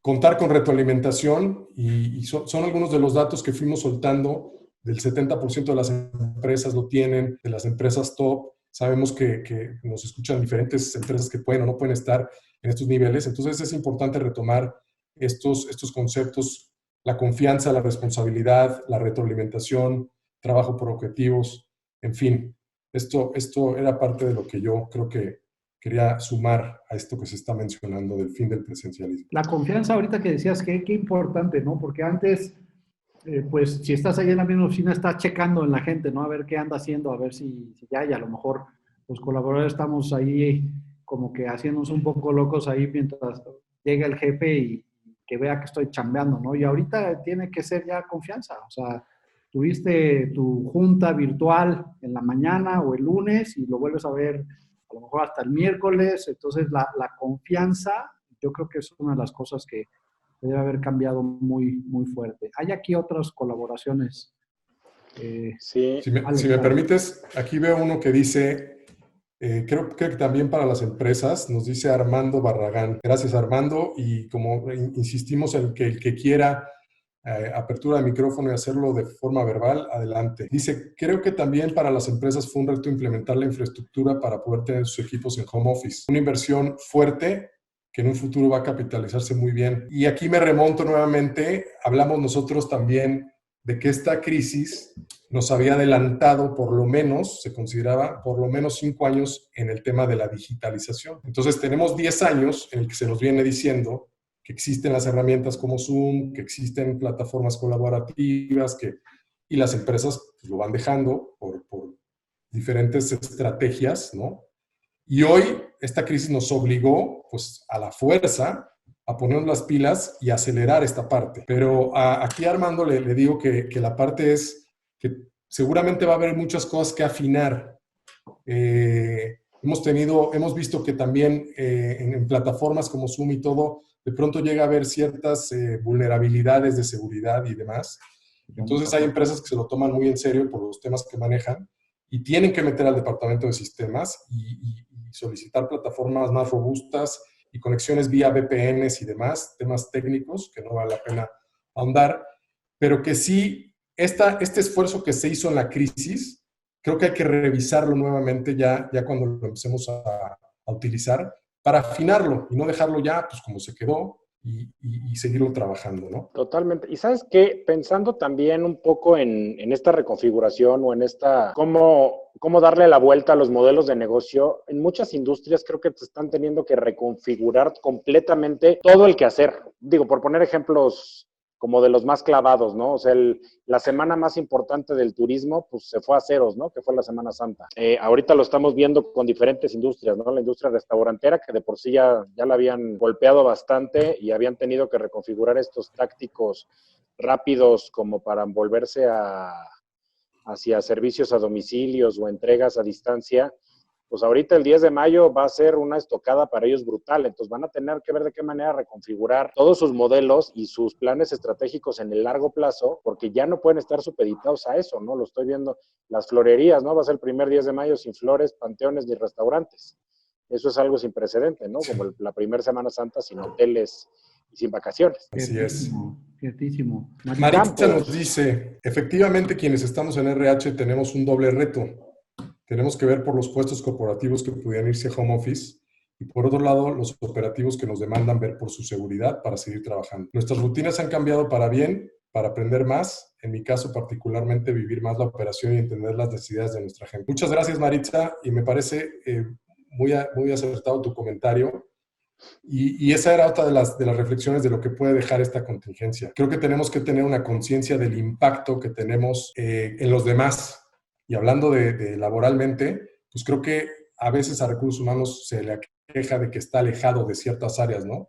Contar con retroalimentación y son algunos de los datos que fuimos soltando. Del 70% de las empresas lo tienen, de las empresas top. Sabemos que nos escuchan diferentes empresas que pueden o no pueden estar en estos niveles. Entonces es importante retomar estos conceptos, la confianza, la responsabilidad, la retroalimentación, trabajo por objetivos, en fin. Esto era parte de lo que yo creo que quería sumar a esto que se está mencionando del fin del presencialismo. La confianza ahorita que decías, qué importante, ¿no? Porque antes, pues si estás ahí en la misma oficina, estás checando en la gente, ¿no? A ver qué anda haciendo, a ver si ya, y a lo mejor los colaboradores estamos ahí como que haciéndonos un poco locos ahí mientras llegue el jefe y que vea que estoy chambeando, ¿no? Y ahorita tiene que ser ya confianza. O sea, tuviste tu junta virtual en la mañana o el lunes y lo vuelves a ver a lo mejor hasta el miércoles. Entonces, la confianza, yo creo que es una de las cosas que debe haber cambiado muy, muy fuerte. Hay aquí otras colaboraciones. Sí. Si me permites, aquí veo uno que dice, creo que también para las empresas, nos dice Armando Barragán. Gracias, Armando. Y como insistimos en que el que quiera apertura de micrófono y hacerlo de forma verbal, adelante. Dice, creo que también para las empresas fue un reto implementar la infraestructura para poder tener sus equipos en home office. Una inversión fuerte que en un futuro va a capitalizarse muy bien. Y aquí me remonto nuevamente, hablamos nosotros también de que esta crisis nos había adelantado por lo menos, se consideraba por lo menos 5 años en el tema de la digitalización. Entonces tenemos 10 años en el que se nos viene diciendo que existen las herramientas como Zoom, que existen plataformas colaborativas, y las empresas pues, lo van dejando por diferentes estrategias, ¿no? Y hoy esta crisis nos obligó, pues, a la fuerza a ponernos las pilas y acelerar esta parte. Pero aquí a Armando le digo que la parte es que seguramente va a haber muchas cosas que afinar. Hemos visto que también en plataformas como Zoom y todo, de pronto llega a haber ciertas vulnerabilidades de seguridad y demás. Entonces hay empresas que se lo toman muy en serio por los temas que manejan y tienen que meter al departamento de sistemas y solicitar plataformas más robustas y conexiones vía VPNs y demás, temas técnicos que no vale la pena ahondar, pero que sí, este esfuerzo que se hizo en la crisis, creo que hay que revisarlo nuevamente ya cuando lo empecemos a utilizar para afinarlo y no dejarlo ya pues como se quedó y seguirlo trabajando, ¿no? Totalmente. Y sabes qué, pensando también un poco en esta reconfiguración o en esta, cómo darle la vuelta a los modelos de negocio, en muchas industrias creo que te están teniendo que reconfigurar completamente todo el quehacer. Digo, por poner ejemplos como de los más clavados, ¿no? O sea, la semana más importante del turismo, pues se fue a ceros, ¿no? Que fue la Semana Santa. Ahorita lo estamos viendo con diferentes industrias, ¿no? La industria restaurantera, que de por sí ya la habían golpeado bastante y habían tenido que reconfigurar estos tácticos rápidos como para volverse hacia servicios a domicilios o entregas a distancia. Pues ahorita el 10 de mayo va a ser una estocada para ellos brutal, entonces van a tener que ver de qué manera reconfigurar todos sus modelos y sus planes estratégicos en el largo plazo, porque ya no pueden estar supeditados a eso, ¿no? Lo estoy viendo, las florerías, ¿no? Va a ser el primer 10 de mayo sin flores, panteones ni restaurantes. Eso es algo sin precedente, ¿no? Como la primera Semana Santa sin hoteles y sin vacaciones. Así es. Ciertísimo. Maritza nos dice, efectivamente quienes estamos en RH tenemos un doble reto. Tenemos que ver por los puestos corporativos que pudieran irse a home office y por otro lado los operativos que nos demandan ver por su seguridad para seguir trabajando. Nuestras rutinas han cambiado para bien, para aprender más, en mi caso particularmente vivir más la operación y entender las necesidades de nuestra gente. Muchas gracias Maritza y me parece muy acertado tu comentario. Y esa era otra de las reflexiones de lo que puede dejar esta contingencia. Creo que tenemos que tener una conciencia del impacto que tenemos en los demás. Y hablando de laboralmente, pues creo que a veces a recursos humanos se le queja de que está alejado de ciertas áreas, ¿no?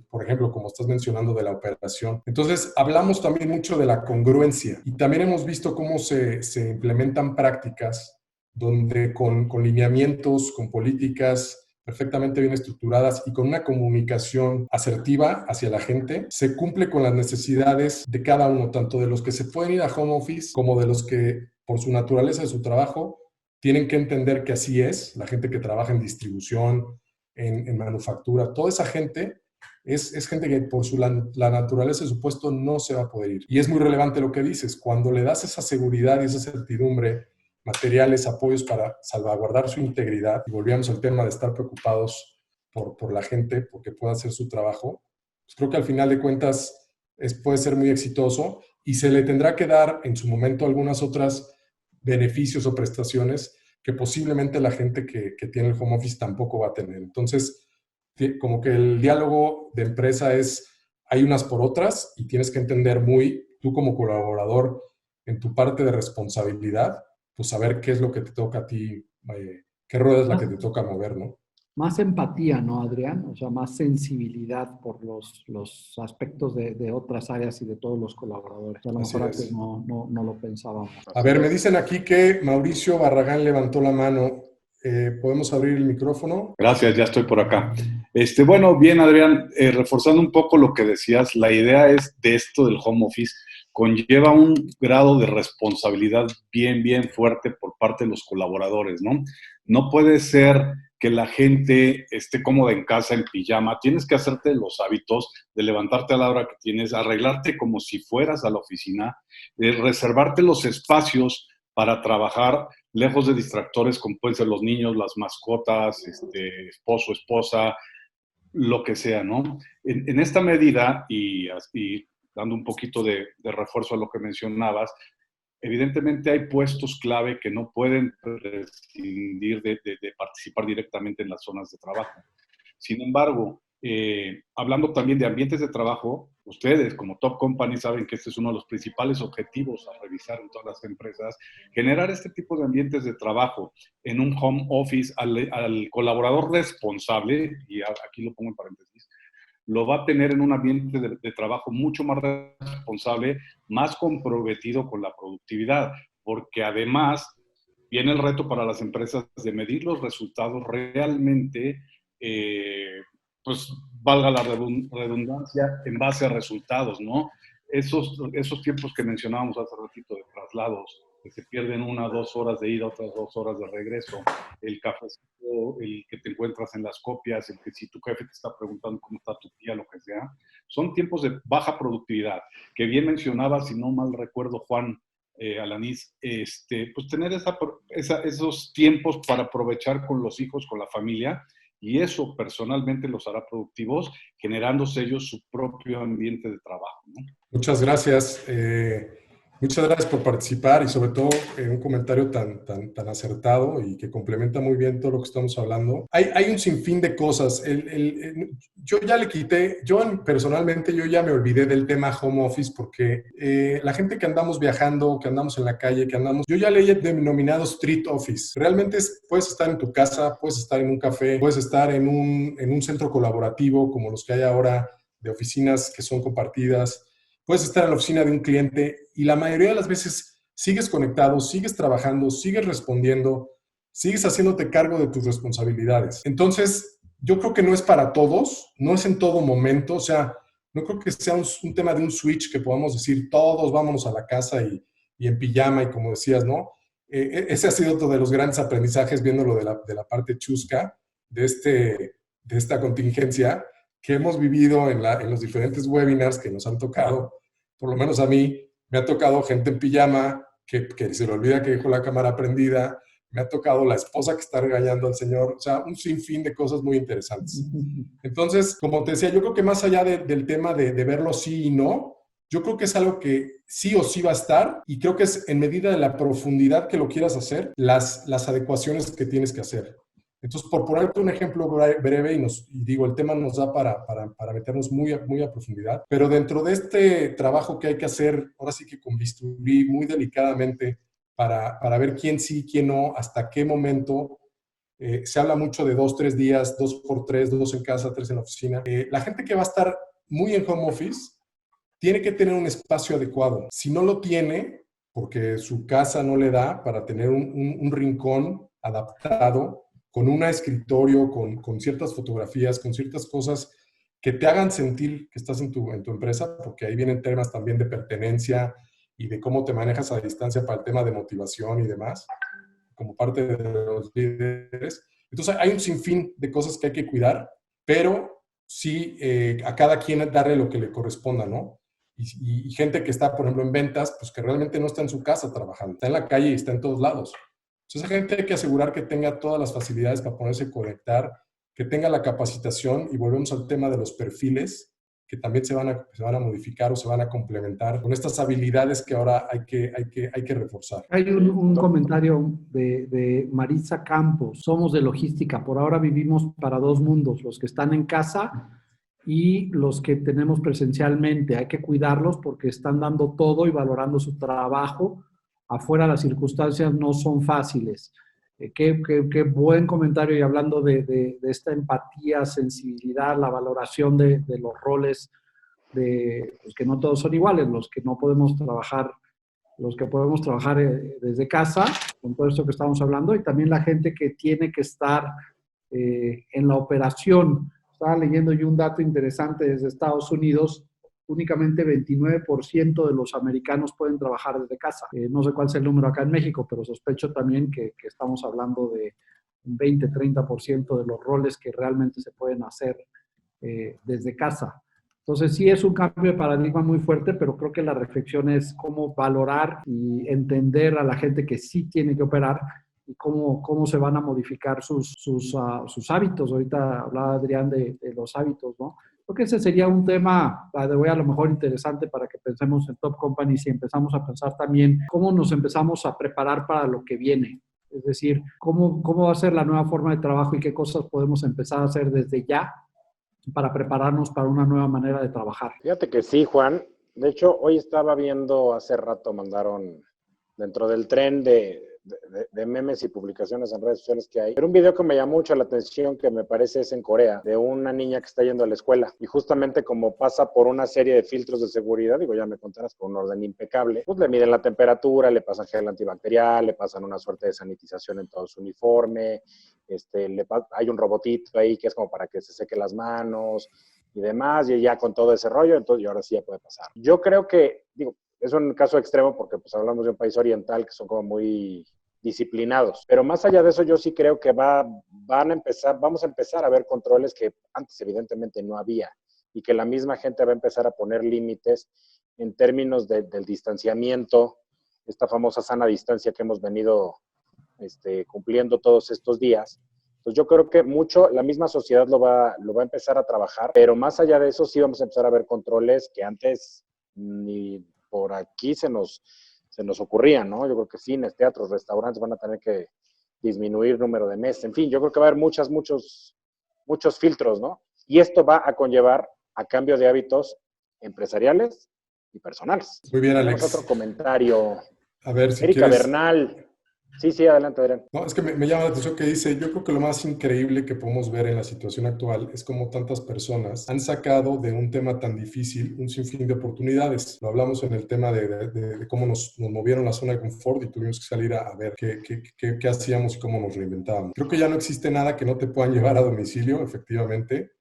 Por ejemplo, como estás mencionando de la operación. Entonces, hablamos también mucho de la congruencia y también hemos visto cómo se implementan prácticas donde con lineamientos, con políticas perfectamente bien estructuradas y con una comunicación asertiva hacia la gente, se cumple con las necesidades de cada uno, tanto de los que se pueden ir a home office como de los que, por su naturaleza de su trabajo, tienen que entender que así es. La gente que trabaja en distribución, en manufactura, toda esa gente es gente que por la naturaleza de su puesto no se va a poder ir. Y es muy relevante lo que dices, cuando le das esa seguridad y esa certidumbre, materiales, apoyos para salvaguardar su integridad, y volvíamos al tema de estar preocupados por la gente, porque pueda hacer su trabajo, pues creo que al final de cuentas puede ser muy exitoso y se le tendrá que dar en su momento algunas otras beneficios o prestaciones que posiblemente la gente que tiene el home office tampoco va a tener. Entonces, como que el diálogo de empresa hay unas por otras y tienes que entender tú como colaborador en tu parte de responsabilidad, pues saber qué es lo que te toca a ti, qué rueda es la que te toca mover, ¿no? más empatía, ¿no, Adrián? O sea, más sensibilidad por los aspectos de otras áreas y de todos los colaboradores. A lo Así mejor antes es. no lo pensábamos. A ver, me dicen aquí que Mauricio Barragán levantó la mano. ¿Podemos abrir el micrófono? Gracias, ya estoy por acá. Bueno, bien, Adrián, reforzando un poco lo que decías, la idea es de esto del home office, conlleva un grado de responsabilidad bien fuerte por parte de los colaboradores, ¿no? No puede ser que la gente esté cómoda en casa en pijama, tienes que hacerte los hábitos de levantarte a la hora que tienes, arreglarte como si fueras a la oficina, reservarte los espacios para trabajar lejos de distractores como pueden ser los niños, las mascotas, esposo, esposa, lo que sea, ¿no? En esta medida, y dando un poquito de refuerzo a lo que mencionabas, evidentemente hay puestos clave que no pueden prescindir de participar directamente en las zonas de trabajo. Sin embargo, hablando también de ambientes de trabajo, ustedes como Top Company saben que este es uno de los principales objetivos a revisar en todas las empresas, generar este tipo de ambientes de trabajo en un home office al colaborador responsable, y aquí lo pongo en paréntesis, lo va a tener en un ambiente de trabajo mucho más responsable, más comprometido con la productividad, porque además viene el reto para las empresas de medir los resultados realmente, pues valga la redundancia, en base a resultados, ¿no? Esos tiempos que mencionábamos hace ratito de traslados, que se pierden 1 o 2 horas de ida, otras 2 horas de regreso, el cafecito, el que te encuentras en las copias, el que si tu jefe te está preguntando cómo está tu tía, lo que sea, son tiempos de baja productividad, que bien mencionaba, si no mal recuerdo, Juan Alanís, pues tener esos tiempos para aprovechar con los hijos, con la familia, y eso personalmente los hará productivos, generándose ellos su propio ambiente de trabajo, ¿no? Muchas gracias. Muchas gracias por participar y sobre todo un comentario tan acertado y que complementa muy bien todo lo que estamos hablando. Hay un sinfín de cosas. Yo ya le quité, personalmente yo ya me olvidé del tema home office porque la gente que andamos viajando, que andamos en la calle, yo ya le he denominado street office. Realmente puedes estar en tu casa, puedes estar en un café, puedes estar en un centro colaborativo como los que hay ahora de oficinas que son compartidas. Puedes estar en la oficina de un cliente y la mayoría de las veces sigues conectado, sigues trabajando, sigues respondiendo, sigues haciéndote cargo de tus responsabilidades. Entonces, yo creo que no es para todos, no es en todo momento, o sea, no creo que sea un tema de un switch que podamos decir todos vámonos a la casa y en pijama y como decías, ¿no? Ese ha sido otro de los grandes aprendizajes viéndolo de la parte chusca de esta contingencia, que hemos vivido en los diferentes webinars que nos han tocado. Por lo menos a mí me ha tocado gente en pijama que se le olvida que dejó la cámara prendida, me ha tocado la esposa que está regañando al señor, o sea, un sinfín de cosas muy interesantes. Entonces, como te decía, yo creo que más allá del tema de verlo sí y no, yo creo que es algo que sí o sí va a estar y creo que es en medida de la profundidad que lo quieras hacer, las adecuaciones que tienes que hacer. Entonces, por ponerte un ejemplo breve, y digo, el tema nos da para meternos muy a profundidad, pero dentro de este trabajo que hay que hacer, ahora sí que con bisturí, muy delicadamente, para ver quién sí, quién no, hasta qué momento, se habla mucho de 2, 3 días, 2x3, 2 en casa, 3 en la oficina. La gente que va a estar muy en home office tiene que tener un espacio adecuado. Si no lo tiene, porque su casa no le da para tener un rincón adaptado, con un escritorio, con ciertas fotografías, con ciertas cosas que te hagan sentir que estás en tu empresa, porque ahí vienen temas también de pertenencia y de cómo te manejas a distancia para el tema de motivación y demás, como parte de los líderes. Entonces hay un sinfín de cosas que hay que cuidar, pero sí a cada quien darle lo que le corresponda, ¿no? Y gente que está, por ejemplo, en ventas, pues que realmente no está en su casa trabajando, está en la calle y está en todos lados. Entonces, esa gente hay que asegurar que tenga todas las facilidades para poderse conectar, que tenga la capacitación, y volvemos al tema de los perfiles, que también se van a modificar o se van a complementar con estas habilidades que ahora hay que reforzar. Hay un comentario de Marisa Campos. Somos de logística. Por ahora vivimos para dos mundos, los que están en casa y los que tenemos presencialmente. Hay que cuidarlos porque están dando todo y valorando su trabajo. Afuera las circunstancias no son fáciles. Qué buen comentario, y hablando de esta empatía, sensibilidad, la valoración de los roles, pues que no todos son iguales, los que podemos trabajar desde casa, con todo esto que estamos hablando, y también la gente que tiene que estar en la operación. Estaba leyendo yo un dato interesante desde Estados Unidos. Únicamente 29% de los americanos pueden trabajar desde casa. No sé cuál es el número acá en México, pero sospecho también que estamos hablando de un 20-30% de los roles que realmente se pueden hacer desde casa. Entonces sí es un cambio de paradigma muy fuerte, pero creo que la reflexión es cómo valorar y entender a la gente que sí tiene que operar y cómo se van a modificar sus hábitos. Ahorita hablaba Adrián de los hábitos, ¿no? Creo que ese sería un tema, a lo mejor interesante para que pensemos en Top Company y empezamos a pensar también cómo nos empezamos a preparar para lo que viene. Es decir, cómo va a ser la nueva forma de trabajo y qué cosas podemos empezar a hacer desde ya para prepararnos para una nueva manera de trabajar. Fíjate que sí, Juan. De hecho, hoy estaba viendo, hace rato mandaron dentro del tren de memes y publicaciones en redes sociales que hay. Pero un video que me llamó mucho la atención, que me parece es en Corea, de una niña que está yendo a la escuela. Y justamente como pasa por una serie de filtros de seguridad, digo, ya me contarás, con un orden impecable, pues le miden la temperatura, le pasan gel antibacterial, le pasan una suerte de sanitización en todo su uniforme, hay un robotito ahí que es como para que se seque las manos y demás, y ya con todo ese rollo, entonces y ahora sí ya puede pasar. Yo creo que, digo, es un caso extremo porque pues hablamos de un país oriental que son como muy disciplinados. Pero más allá de eso, yo sí creo que vamos a empezar a ver controles que antes evidentemente no había y que la misma gente va a empezar a poner límites en términos del distanciamiento, esta famosa sana distancia que hemos venido cumpliendo todos estos días. Entonces yo creo que mucho la misma sociedad lo va a empezar a trabajar, pero más allá de eso sí vamos a empezar a ver controles que antes ni por aquí se nos ocurrían, ¿no? Yo creo que cines, teatros, restaurantes van a tener que disminuir número de mesas. En fin, yo creo que va a haber muchos filtros, ¿no? Y esto va a conllevar a cambio de hábitos empresariales y personales. Muy bien, Tenemos Alex. otro comentario. A ver, si Erika quieres. Bernal. Sí, adelante, Adrián. No, es que me llama la atención que dice, yo creo que lo más increíble que podemos ver en la situación actual es cómo tantas personas han sacado de un tema tan difícil un sinfín de oportunidades. Lo hablamos en el tema de cómo nos movieron la zona de confort y tuvimos que salir a ver qué hacíamos y cómo nos reinventábamos. Creo que ya no existe nada que no te puedan llevar a domicilio, efectivamente.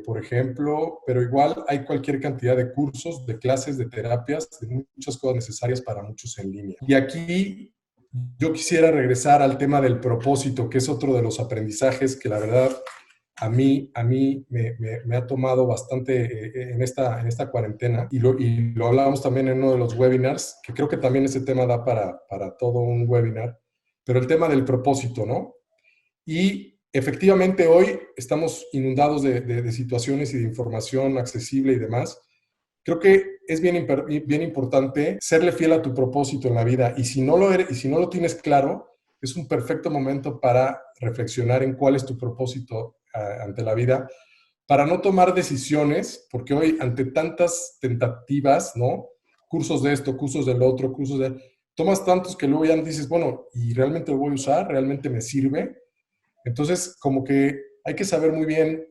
Por ejemplo, pero igual hay cualquier cantidad de cursos, de clases, de terapias, de muchas cosas necesarias para muchos en línea. Y aquí yo quisiera regresar al tema del propósito, que es otro de los aprendizajes que la verdad a mí me ha tomado bastante en esta cuarentena y lo hablamos también en uno de los webinars, que creo que también ese tema da para todo un webinar, pero el tema del propósito, ¿no? Y efectivamente hoy estamos inundados de situaciones y de información accesible y demás. Creo que es bien importante serle fiel a tu propósito en la vida y si no lo tienes claro, es un perfecto momento para reflexionar en cuál es tu propósito ante la vida, para no tomar decisiones, porque hoy ante tantas tentativas, ¿no? Cursos de esto, cursos del otro, tomas tantos que luego ya dices, bueno, ¿y realmente lo voy a usar? ¿Realmente me sirve? Entonces, como que hay que saber muy bien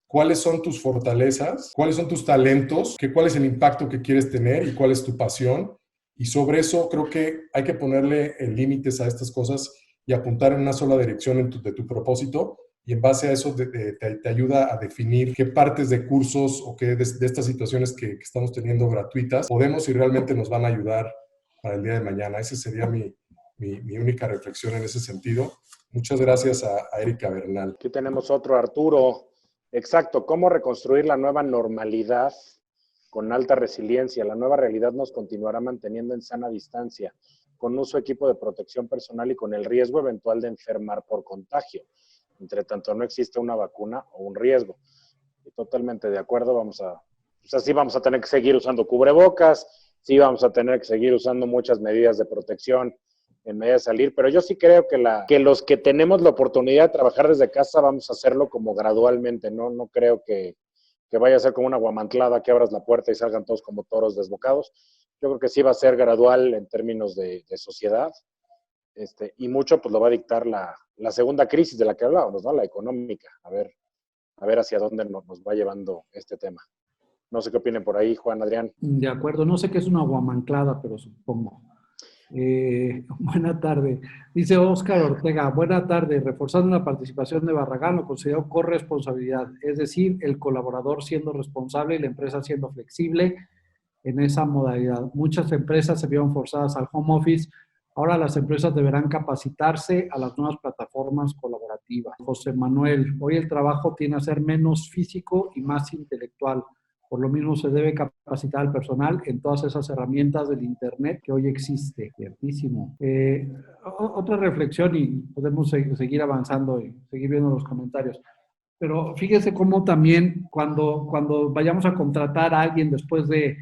cuáles son tus fortalezas, cuáles son tus talentos, cuál es el impacto que quieres tener y cuál es tu pasión. Y sobre eso creo que hay que ponerle límites a estas cosas y apuntar en una sola dirección de tu propósito. Y en base a eso te ayuda a definir qué partes de cursos o qué de estas situaciones que estamos teniendo gratuitas podemos y realmente nos van a ayudar para el día de mañana. Esa sería mi única reflexión en ese sentido. Muchas gracias a Erika Bernal. Aquí tenemos otro, Arturo. Exacto, ¿cómo reconstruir la nueva normalidad con alta resiliencia? La nueva realidad nos continuará manteniendo en sana distancia, con uso de equipo de protección personal y con el riesgo eventual de enfermar por contagio. Entre tanto, no existe una vacuna o un riesgo. Y totalmente de acuerdo, sí vamos a tener que seguir usando cubrebocas, sí vamos a tener que seguir usando muchas medidas de protección en medida de salir, pero yo sí creo que los que tenemos la oportunidad de trabajar desde casa vamos a hacerlo como gradualmente, no creo que vaya a ser como una guamantlada que abras la puerta y salgan todos como toros desbocados. Yo creo que sí va a ser gradual en términos de sociedad y mucho pues lo va a dictar la segunda crisis de la que hablábamos, ¿no? La económica. A ver hacia dónde nos va llevando este tema. No sé qué opinen por ahí, Juan, Adrián. De acuerdo, no sé qué es una guamanclada, pero supongo. Buena tarde. Dice Óscar Ortega, buena tarde. Reforzando la participación de Barragán, lo considero corresponsabilidad, es decir, el colaborador siendo responsable y la empresa siendo flexible en esa modalidad. Muchas empresas se vieron forzadas al home office. Ahora las empresas deberán capacitarse a las nuevas plataformas colaborativas. José Manuel, hoy el trabajo tiene a ser menos físico y más intelectual. Por lo mismo se debe capacitar al personal en todas esas herramientas del Internet que hoy existe. Ciertísimo. Otra reflexión y podemos seguir avanzando y seguir viendo los comentarios. Pero fíjese cómo también cuando vayamos a contratar a alguien después de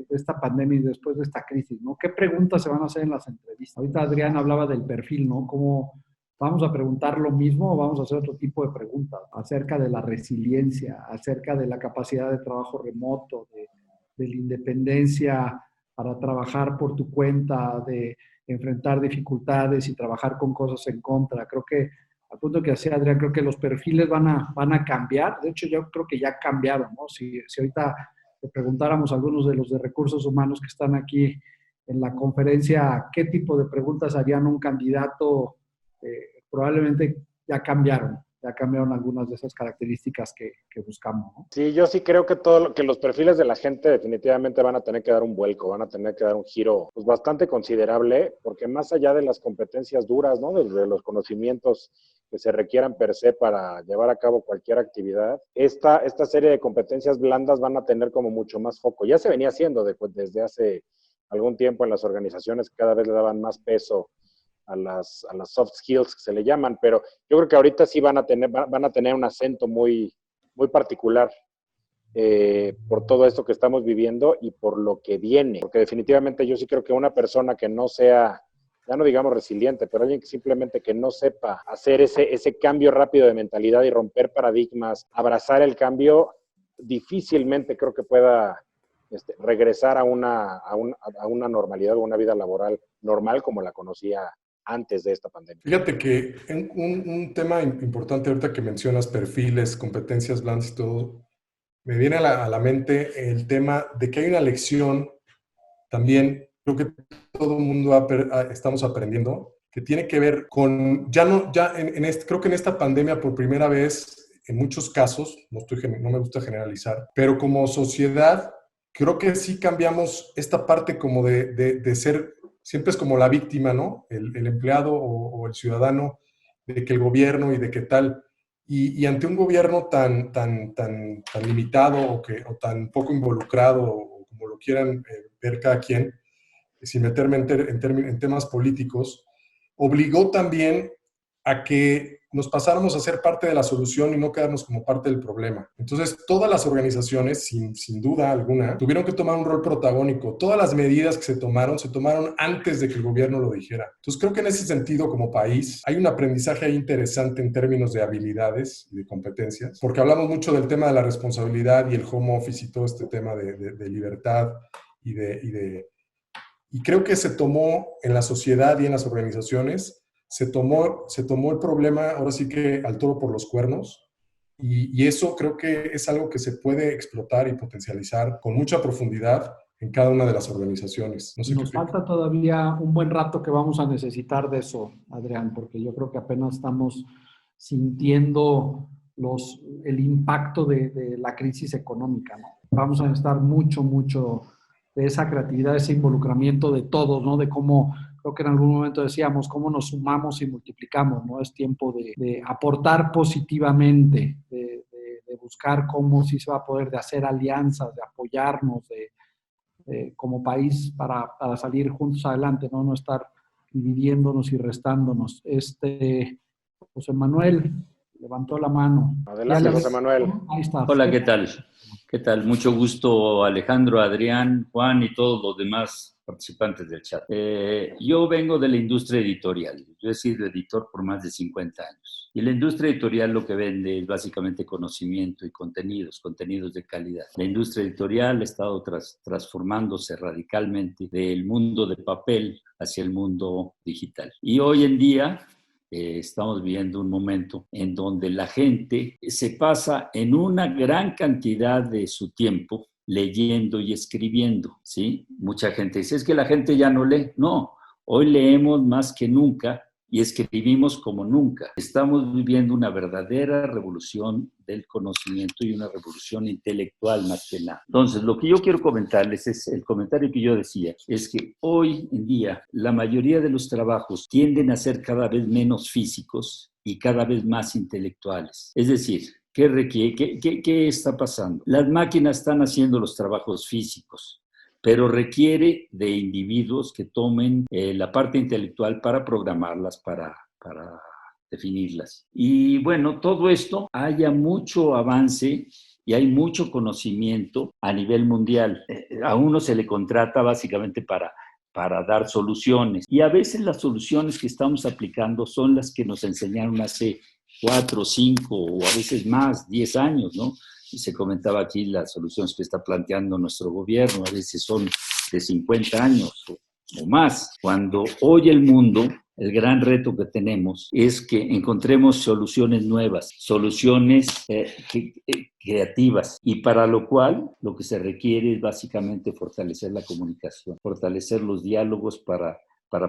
esta pandemia y después de esta crisis, ¿no? ¿Qué preguntas se van a hacer en las entrevistas? Ahorita Adrián hablaba del perfil, ¿no? ¿Cómo vamos a preguntar lo mismo o vamos a hacer otro tipo de preguntas acerca de la resiliencia, acerca de la capacidad de trabajo remoto, de la independencia para trabajar por tu cuenta, de enfrentar dificultades y trabajar con cosas en contra? Creo que, al punto que hacía Adrián, creo que los perfiles van a cambiar. De hecho, yo creo que ya cambiaron, ¿no? Si ahorita le preguntáramos a algunos de los de recursos humanos que están aquí en la conferencia qué tipo de preguntas harían un candidato, probablemente ya cambiaron algunas de esas características que buscamos, ¿no? Sí, yo sí creo que los perfiles de la gente definitivamente van a tener que dar un vuelco, van a tener que dar un giro pues, bastante considerable, porque más allá de las competencias duras, ¿no? De los conocimientos que se requieran per se para llevar a cabo cualquier actividad, esta serie de competencias blandas van a tener como mucho más foco. Ya se venía haciendo desde hace algún tiempo en las organizaciones, cada vez le daban más peso a las soft skills que se le llaman, pero yo creo que ahorita sí van a tener un acento muy, muy particular por todo esto que estamos viviendo y por lo que viene, porque definitivamente yo sí creo que una persona que no sea, ya no digamos resiliente, pero alguien que simplemente que no sepa hacer ese cambio rápido de mentalidad y romper paradigmas, abrazar el cambio, difícilmente creo que pueda regresar a una normalidad o una vida laboral normal como la conocía antes de esta pandemia. Fíjate que un tema importante ahorita que mencionas perfiles, competencias blandas y todo, me viene a la mente el tema de que hay una lección también, creo que todo el mundo estamos aprendiendo, que tiene que ver con, creo que en esta pandemia por primera vez, en muchos casos, no me gusta generalizar, pero como sociedad, creo que sí cambiamos esta parte como de ser, siempre es como la víctima, ¿no? El empleado o el ciudadano, de que el gobierno y de qué tal. Y ante un gobierno tan limitado o tan poco involucrado, o como lo quieran ver cada quien, sin meterme en temas políticos, obligó también a que nos pasáramos a ser parte de la solución y no quedarnos como parte del problema. Entonces, todas las organizaciones, sin duda alguna, tuvieron que tomar un rol protagónico. Todas las medidas que se tomaron antes de que el gobierno lo dijera. Entonces, creo que en ese sentido, como país, hay un aprendizaje ahí interesante en términos de habilidades y de competencias, porque hablamos mucho del tema de la responsabilidad y el home office y todo este tema de libertad y creo que se tomó en la sociedad y en las organizaciones, se tomó el problema ahora sí que al toro por los cuernos y eso creo que es algo que se puede explotar y potencializar con mucha profundidad en cada una de las organizaciones. No sé Nos falta todavía un buen rato que vamos a necesitar de eso, Adrián, porque yo creo que apenas estamos sintiendo el impacto de la crisis económica, ¿no? Vamos a necesitar mucho de esa creatividad, ese involucramiento de todos, ¿no? De cómo, creo que en algún momento decíamos, cómo nos sumamos y multiplicamos, ¿no? Es tiempo de aportar positivamente, de buscar cómo sí se va a poder, de hacer alianzas, de apoyarnos, como país para salir juntos adelante, ¿no? No estar dividiéndonos y restándonos. José Manuel levantó la mano. Adelante, José Manuel. Ahí está. Hola, ¿qué tal? ¿Qué tal? Mucho gusto, Alejandro, Adrián, Juan y todos los demás participantes del chat. Yo vengo de la industria editorial. Yo he sido editor por más de 50 años. Y la industria editorial lo que vende es básicamente conocimiento y contenidos de calidad. La industria editorial ha estado transformándose radicalmente del mundo de papel hacia el mundo digital. Y hoy en día estamos viviendo un momento en donde la gente se pasa en una gran cantidad de su tiempo leyendo y escribiendo, ¿sí? Mucha gente dice, es que la gente ya no lee. No, hoy leemos más que nunca y escribimos como nunca. Estamos viviendo una verdadera revolución del conocimiento y una revolución intelectual más que nada. Entonces, lo que yo quiero comentarles es el comentario que yo decía, es que hoy en día la mayoría de los trabajos tienden a ser cada vez menos físicos y cada vez más intelectuales. Es decir, ¿qué está pasando? Las máquinas están haciendo los trabajos físicos, pero requiere de individuos que tomen la parte intelectual para programarlas, para definirlas. Y bueno, todo esto, haya mucho avance y hay mucho conocimiento a nivel mundial. A uno se le contrata básicamente para dar soluciones. Y a veces las soluciones que estamos aplicando son las que nos enseñaron hace 4, 5 o a veces más, 10 años, ¿no? Y se comentaba aquí las soluciones que está planteando nuestro gobierno, a veces son de 50 años o más. Cuando hoy el mundo, el gran reto que tenemos es que encontremos soluciones nuevas, soluciones creativas, y para lo cual lo que se requiere es básicamente fortalecer la comunicación, fortalecer los diálogos para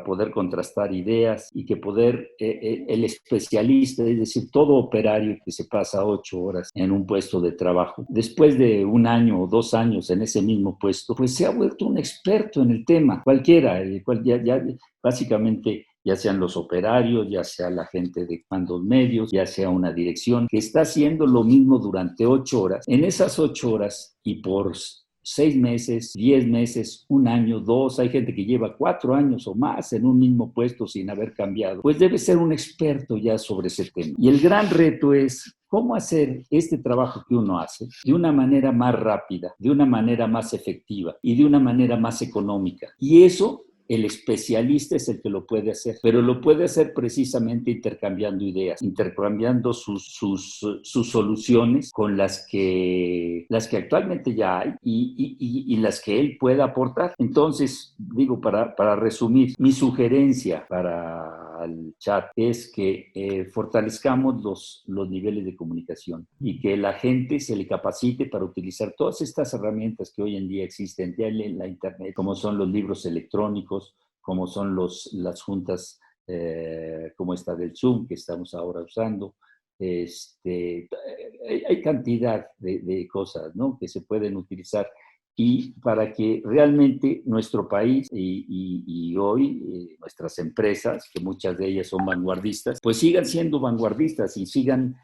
poder contrastar ideas y que poder, el especialista, es decir, todo operario que se pasa 8 horas en un puesto de trabajo, después de 1 año o 2 años en ese mismo puesto, pues se ha vuelto un experto en el tema, cualquiera, básicamente, ya sean los operarios, ya sea la gente de mandos medios, ya sea una dirección, que está haciendo lo mismo durante 8 horas. En esas 8 horas y por 6 meses, 10 meses, 1 año, 2, hay gente que lleva 4 años o más en un mismo puesto sin haber cambiado, pues debe ser un experto ya sobre ese tema. Y el gran reto es cómo hacer este trabajo que uno hace de una manera más rápida, de una manera más efectiva y de una manera más económica. Y eso el especialista es el que lo puede hacer, pero lo puede hacer precisamente intercambiando ideas, intercambiando sus soluciones con las que actualmente ya hay y las que él pueda aportar. Entonces, digo, para resumir, mi sugerencia para el chat es que fortalezcamos los niveles de comunicación y que la gente se le capacite para utilizar todas estas herramientas que hoy en día existen en la internet, como son los libros electrónicos, como son las juntas como esta del Zoom que estamos ahora usando. Hay cantidad de cosas, ¿no?, que se pueden utilizar, y para que realmente nuestro país y hoy nuestras empresas, que muchas de ellas son vanguardistas, pues sigan siendo vanguardistas y sigan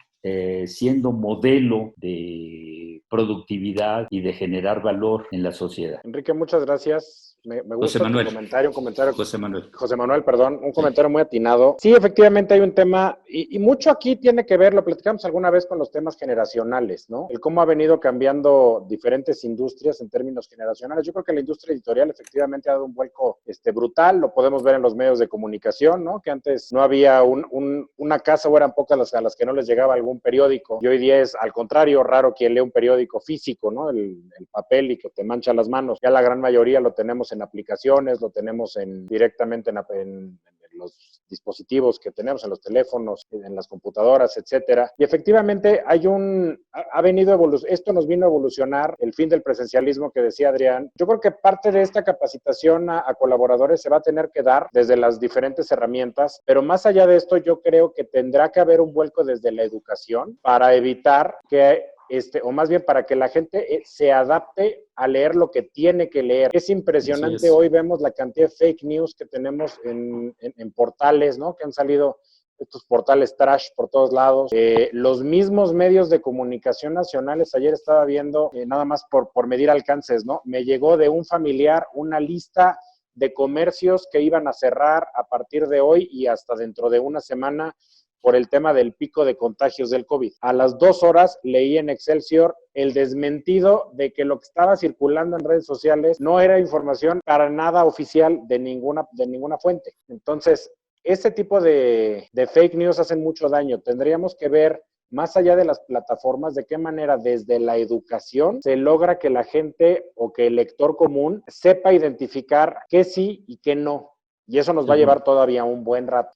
siendo modelo de productividad y de generar valor en la sociedad. Enrique, muchas gracias. Me gusta tu comentario, José Manuel, perdón, un comentario muy atinado. Sí, efectivamente hay un tema, y mucho aquí tiene que ver, lo platicamos alguna vez con los temas generacionales, ¿no? El cómo ha venido cambiando diferentes industrias en términos generacionales. Yo creo que la industria editorial efectivamente ha dado un vuelco brutal, lo podemos ver en los medios de comunicación, ¿no? Que antes no había una casa, o eran pocas a las que no les llegaba algún periódico, y hoy día es, al contrario, raro quien lee un periódico físico, ¿no? El papel y que te mancha las manos. Ya la gran mayoría lo tenemos en aplicaciones, lo tenemos directamente en los dispositivos que tenemos, en los teléfonos, en las computadoras, etcétera. Y efectivamente esto nos vino a evolucionar el fin del presencialismo que decía Adrián. Yo creo que parte de esta capacitación a colaboradores se va a tener que dar desde las diferentes herramientas, pero más allá de esto, yo creo que tendrá que haber un vuelco desde la educación para evitar que o más bien para que la gente se adapte a leer lo que tiene que leer. Es impresionante, hoy vemos la cantidad de fake news que tenemos en portales, ¿no? Que han salido estos portales trash por todos lados. Los mismos medios de comunicación nacionales, ayer estaba viendo, nada más por medir alcances, ¿no? Me llegó de un familiar una lista de comercios que iban a cerrar a partir de hoy y hasta dentro de una semana, por el tema del pico de contagios del COVID. A las 2 horas leí en Excelsior el desmentido de que lo que estaba circulando en redes sociales no era información para nada oficial de ninguna fuente. Entonces, este tipo de fake news hacen mucho daño. Tendríamos que ver, más allá de las plataformas, de qué manera desde la educación se logra que la gente o que el lector común sepa identificar qué sí y qué no. Y eso nos va a llevar todavía un buen rato.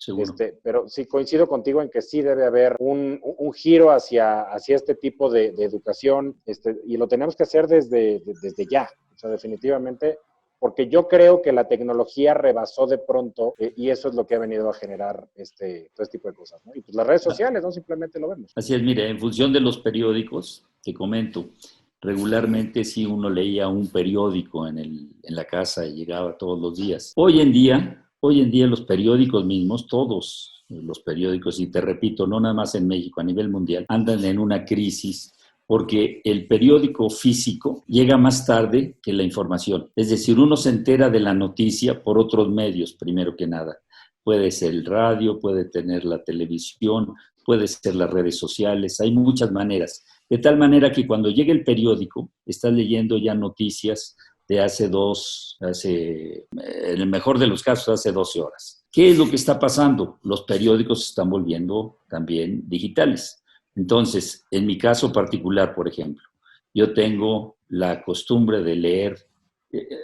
Pero sí coincido contigo en que sí debe haber un giro hacia este tipo de educación, y lo tenemos que hacer desde ya. O sea, definitivamente, porque yo creo que la tecnología rebasó de pronto, y eso es lo que ha venido a generar todo este tipo de cosas, ¿no? Y pues las redes sociales, ¿no? Simplemente lo vemos. Así es, mire, en función de los periódicos, te comento, regularmente sí uno leía un periódico en la casa y llegaba todos los días. Hoy en día los periódicos mismos, todos los periódicos, y te repito, no nada más en México, a nivel mundial, andan en una crisis porque el periódico físico llega más tarde que la información. Es decir, uno se entera de la noticia por otros medios, primero que nada. Puede ser el radio, puede tener la televisión, puede ser las redes sociales, hay muchas maneras. De tal manera que cuando llega el periódico, estás leyendo ya noticias de en el mejor de los casos, hace 12 horas. ¿Qué es lo que está pasando? Los periódicos se están volviendo también digitales. Entonces, en mi caso particular, por ejemplo, yo tengo la costumbre de leer.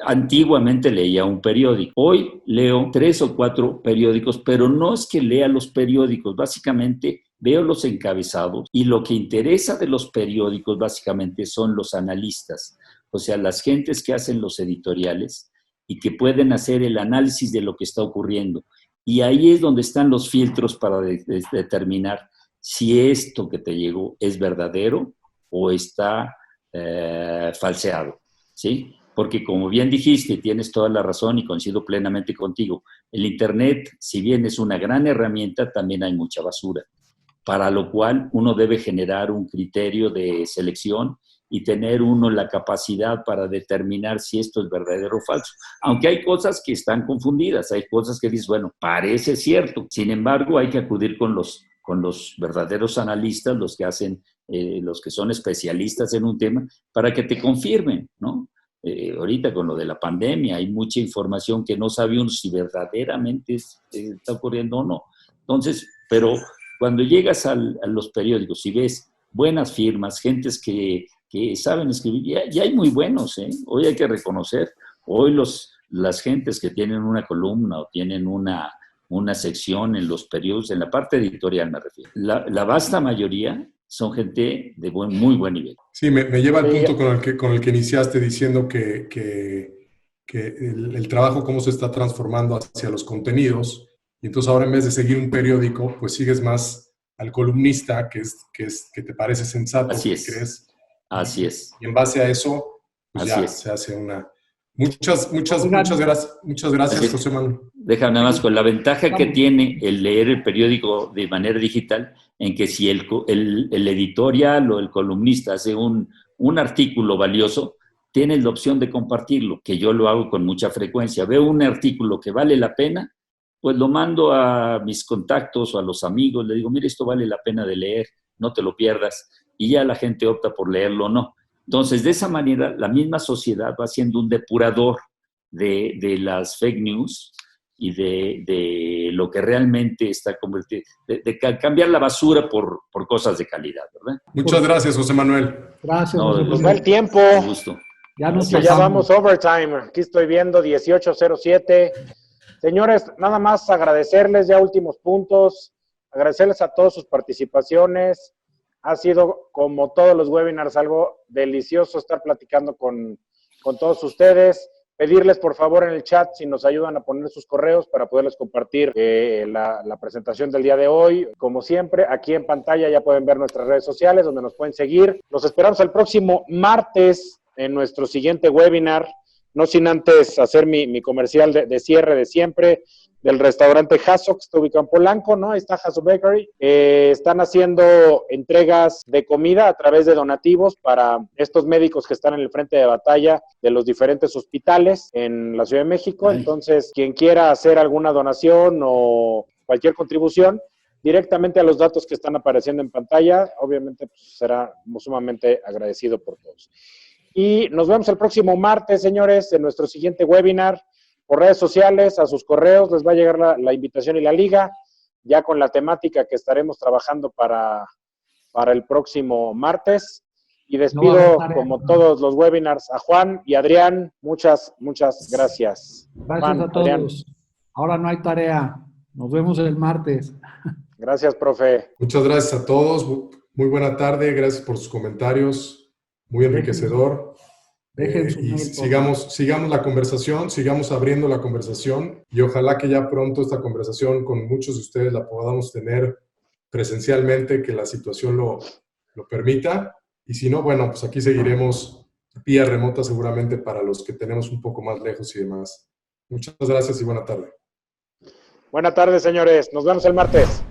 Antiguamente leía un periódico. Hoy leo 3 o 4 periódicos, pero no es que lea los periódicos. Básicamente veo los encabezados y lo que interesa de los periódicos básicamente son los analistas, o sea, las gentes que hacen los editoriales y que pueden hacer el análisis de lo que está ocurriendo. Y ahí es donde están los filtros para determinar si esto que te llegó es verdadero o está falseado, ¿sí? Porque como bien dijiste, tienes toda la razón y coincido plenamente contigo, el Internet, si bien es una gran herramienta, también hay mucha basura, para lo cual uno debe generar un criterio de selección y tener uno la capacidad para determinar si esto es verdadero o falso. Aunque hay cosas que están confundidas, hay cosas que dices, bueno, parece cierto. Sin embargo, hay que acudir con los verdaderos analistas, los que hacen, los que son especialistas en un tema, para que te confirmen, ¿no? Ahorita con lo de la pandemia hay mucha información que no sabe uno si verdaderamente está ocurriendo o no. Entonces, pero cuando llegas a los periódicos y ves buenas firmas, gentes que saben escribir, ya hay muy buenos, ¿eh? Hoy hay que reconocer, hoy las gentes que tienen una columna o tienen una sección en los periódicos, en la parte editorial me refiero, la vasta mayoría son gente de muy buen nivel. Sí, me lleva al punto con el que iniciaste diciendo que el trabajo, cómo se está transformando hacia los contenidos, y entonces ahora en vez de seguir un periódico, pues sigues más al columnista que te parece sensato, Así que es. crees. Así es. Y en base a eso, pues Así ya es. se hace una... Muchas gracias, José Manuel. Déjame nada más con la ventaja que tiene el leer el periódico de manera digital, en que si el editorial o el columnista hace un artículo valioso, tienes la opción de compartirlo, que yo lo hago con mucha frecuencia. Veo un artículo que vale la pena, pues lo mando a mis contactos o a los amigos, le digo, mira, esto vale la pena de leer, no te lo pierdas, y ya la gente opta por leerlo o no. Entonces, de esa manera, la misma sociedad va siendo un depurador de las fake news y de lo que realmente está convertido, de cambiar la basura por cosas de calidad, ¿verdad? Muchas gracias, José Manuel. Gracias, No, José Nos Manuel. va el tiempo. Con gusto. Ya nos Ya pasamos. vamos overtime. Aquí estoy viendo 18:07. Señores, nada más agradecerles ya últimos puntos, agradecerles a todas sus participaciones. Ha sido, como todos los webinars, algo delicioso estar platicando con todos ustedes. Pedirles, por favor, en el chat si nos ayudan a poner sus correos para poderles compartir la presentación del día de hoy. Como siempre, aquí en pantalla ya pueden ver nuestras redes sociales donde nos pueden seguir. Los esperamos el próximo martes en nuestro siguiente webinar. No sin antes hacer mi comercial de cierre de siempre, del restaurante Hasso, que está ubicado en Polanco, ¿no? Ahí está Hasso Bakery. Están haciendo entregas de comida a través de donativos para estos médicos que están en el frente de batalla de los diferentes hospitales en la Ciudad de México. Entonces, quien quiera hacer alguna donación o cualquier contribución, directamente a los datos que están apareciendo en pantalla. Obviamente pues, será sumamente agradecido por todos. Y nos vemos el próximo martes, señores, en nuestro siguiente webinar. Por redes sociales, a sus correos, les va a llegar la invitación y la liga, ya con la temática que estaremos trabajando para el próximo martes. Y despido, como todos los webinars, a Juan y Adrián. Muchas gracias. Gracias Juan, a todos. Adrián. Ahora no hay tarea. Nos vemos el martes. Gracias, profe. Muchas gracias a todos. Muy buena tarde. Gracias por sus comentarios. Muy enriquecedor. Y sigamos la conversación, sigamos abriendo la conversación y ojalá que ya pronto esta conversación con muchos de ustedes la podamos tener presencialmente, que la situación lo permita. Y si no, bueno, pues aquí seguiremos vía remota seguramente para los que tenemos un poco más lejos y demás. Muchas gracias y buena tarde. Buena tarde, señores. Nos vemos el martes.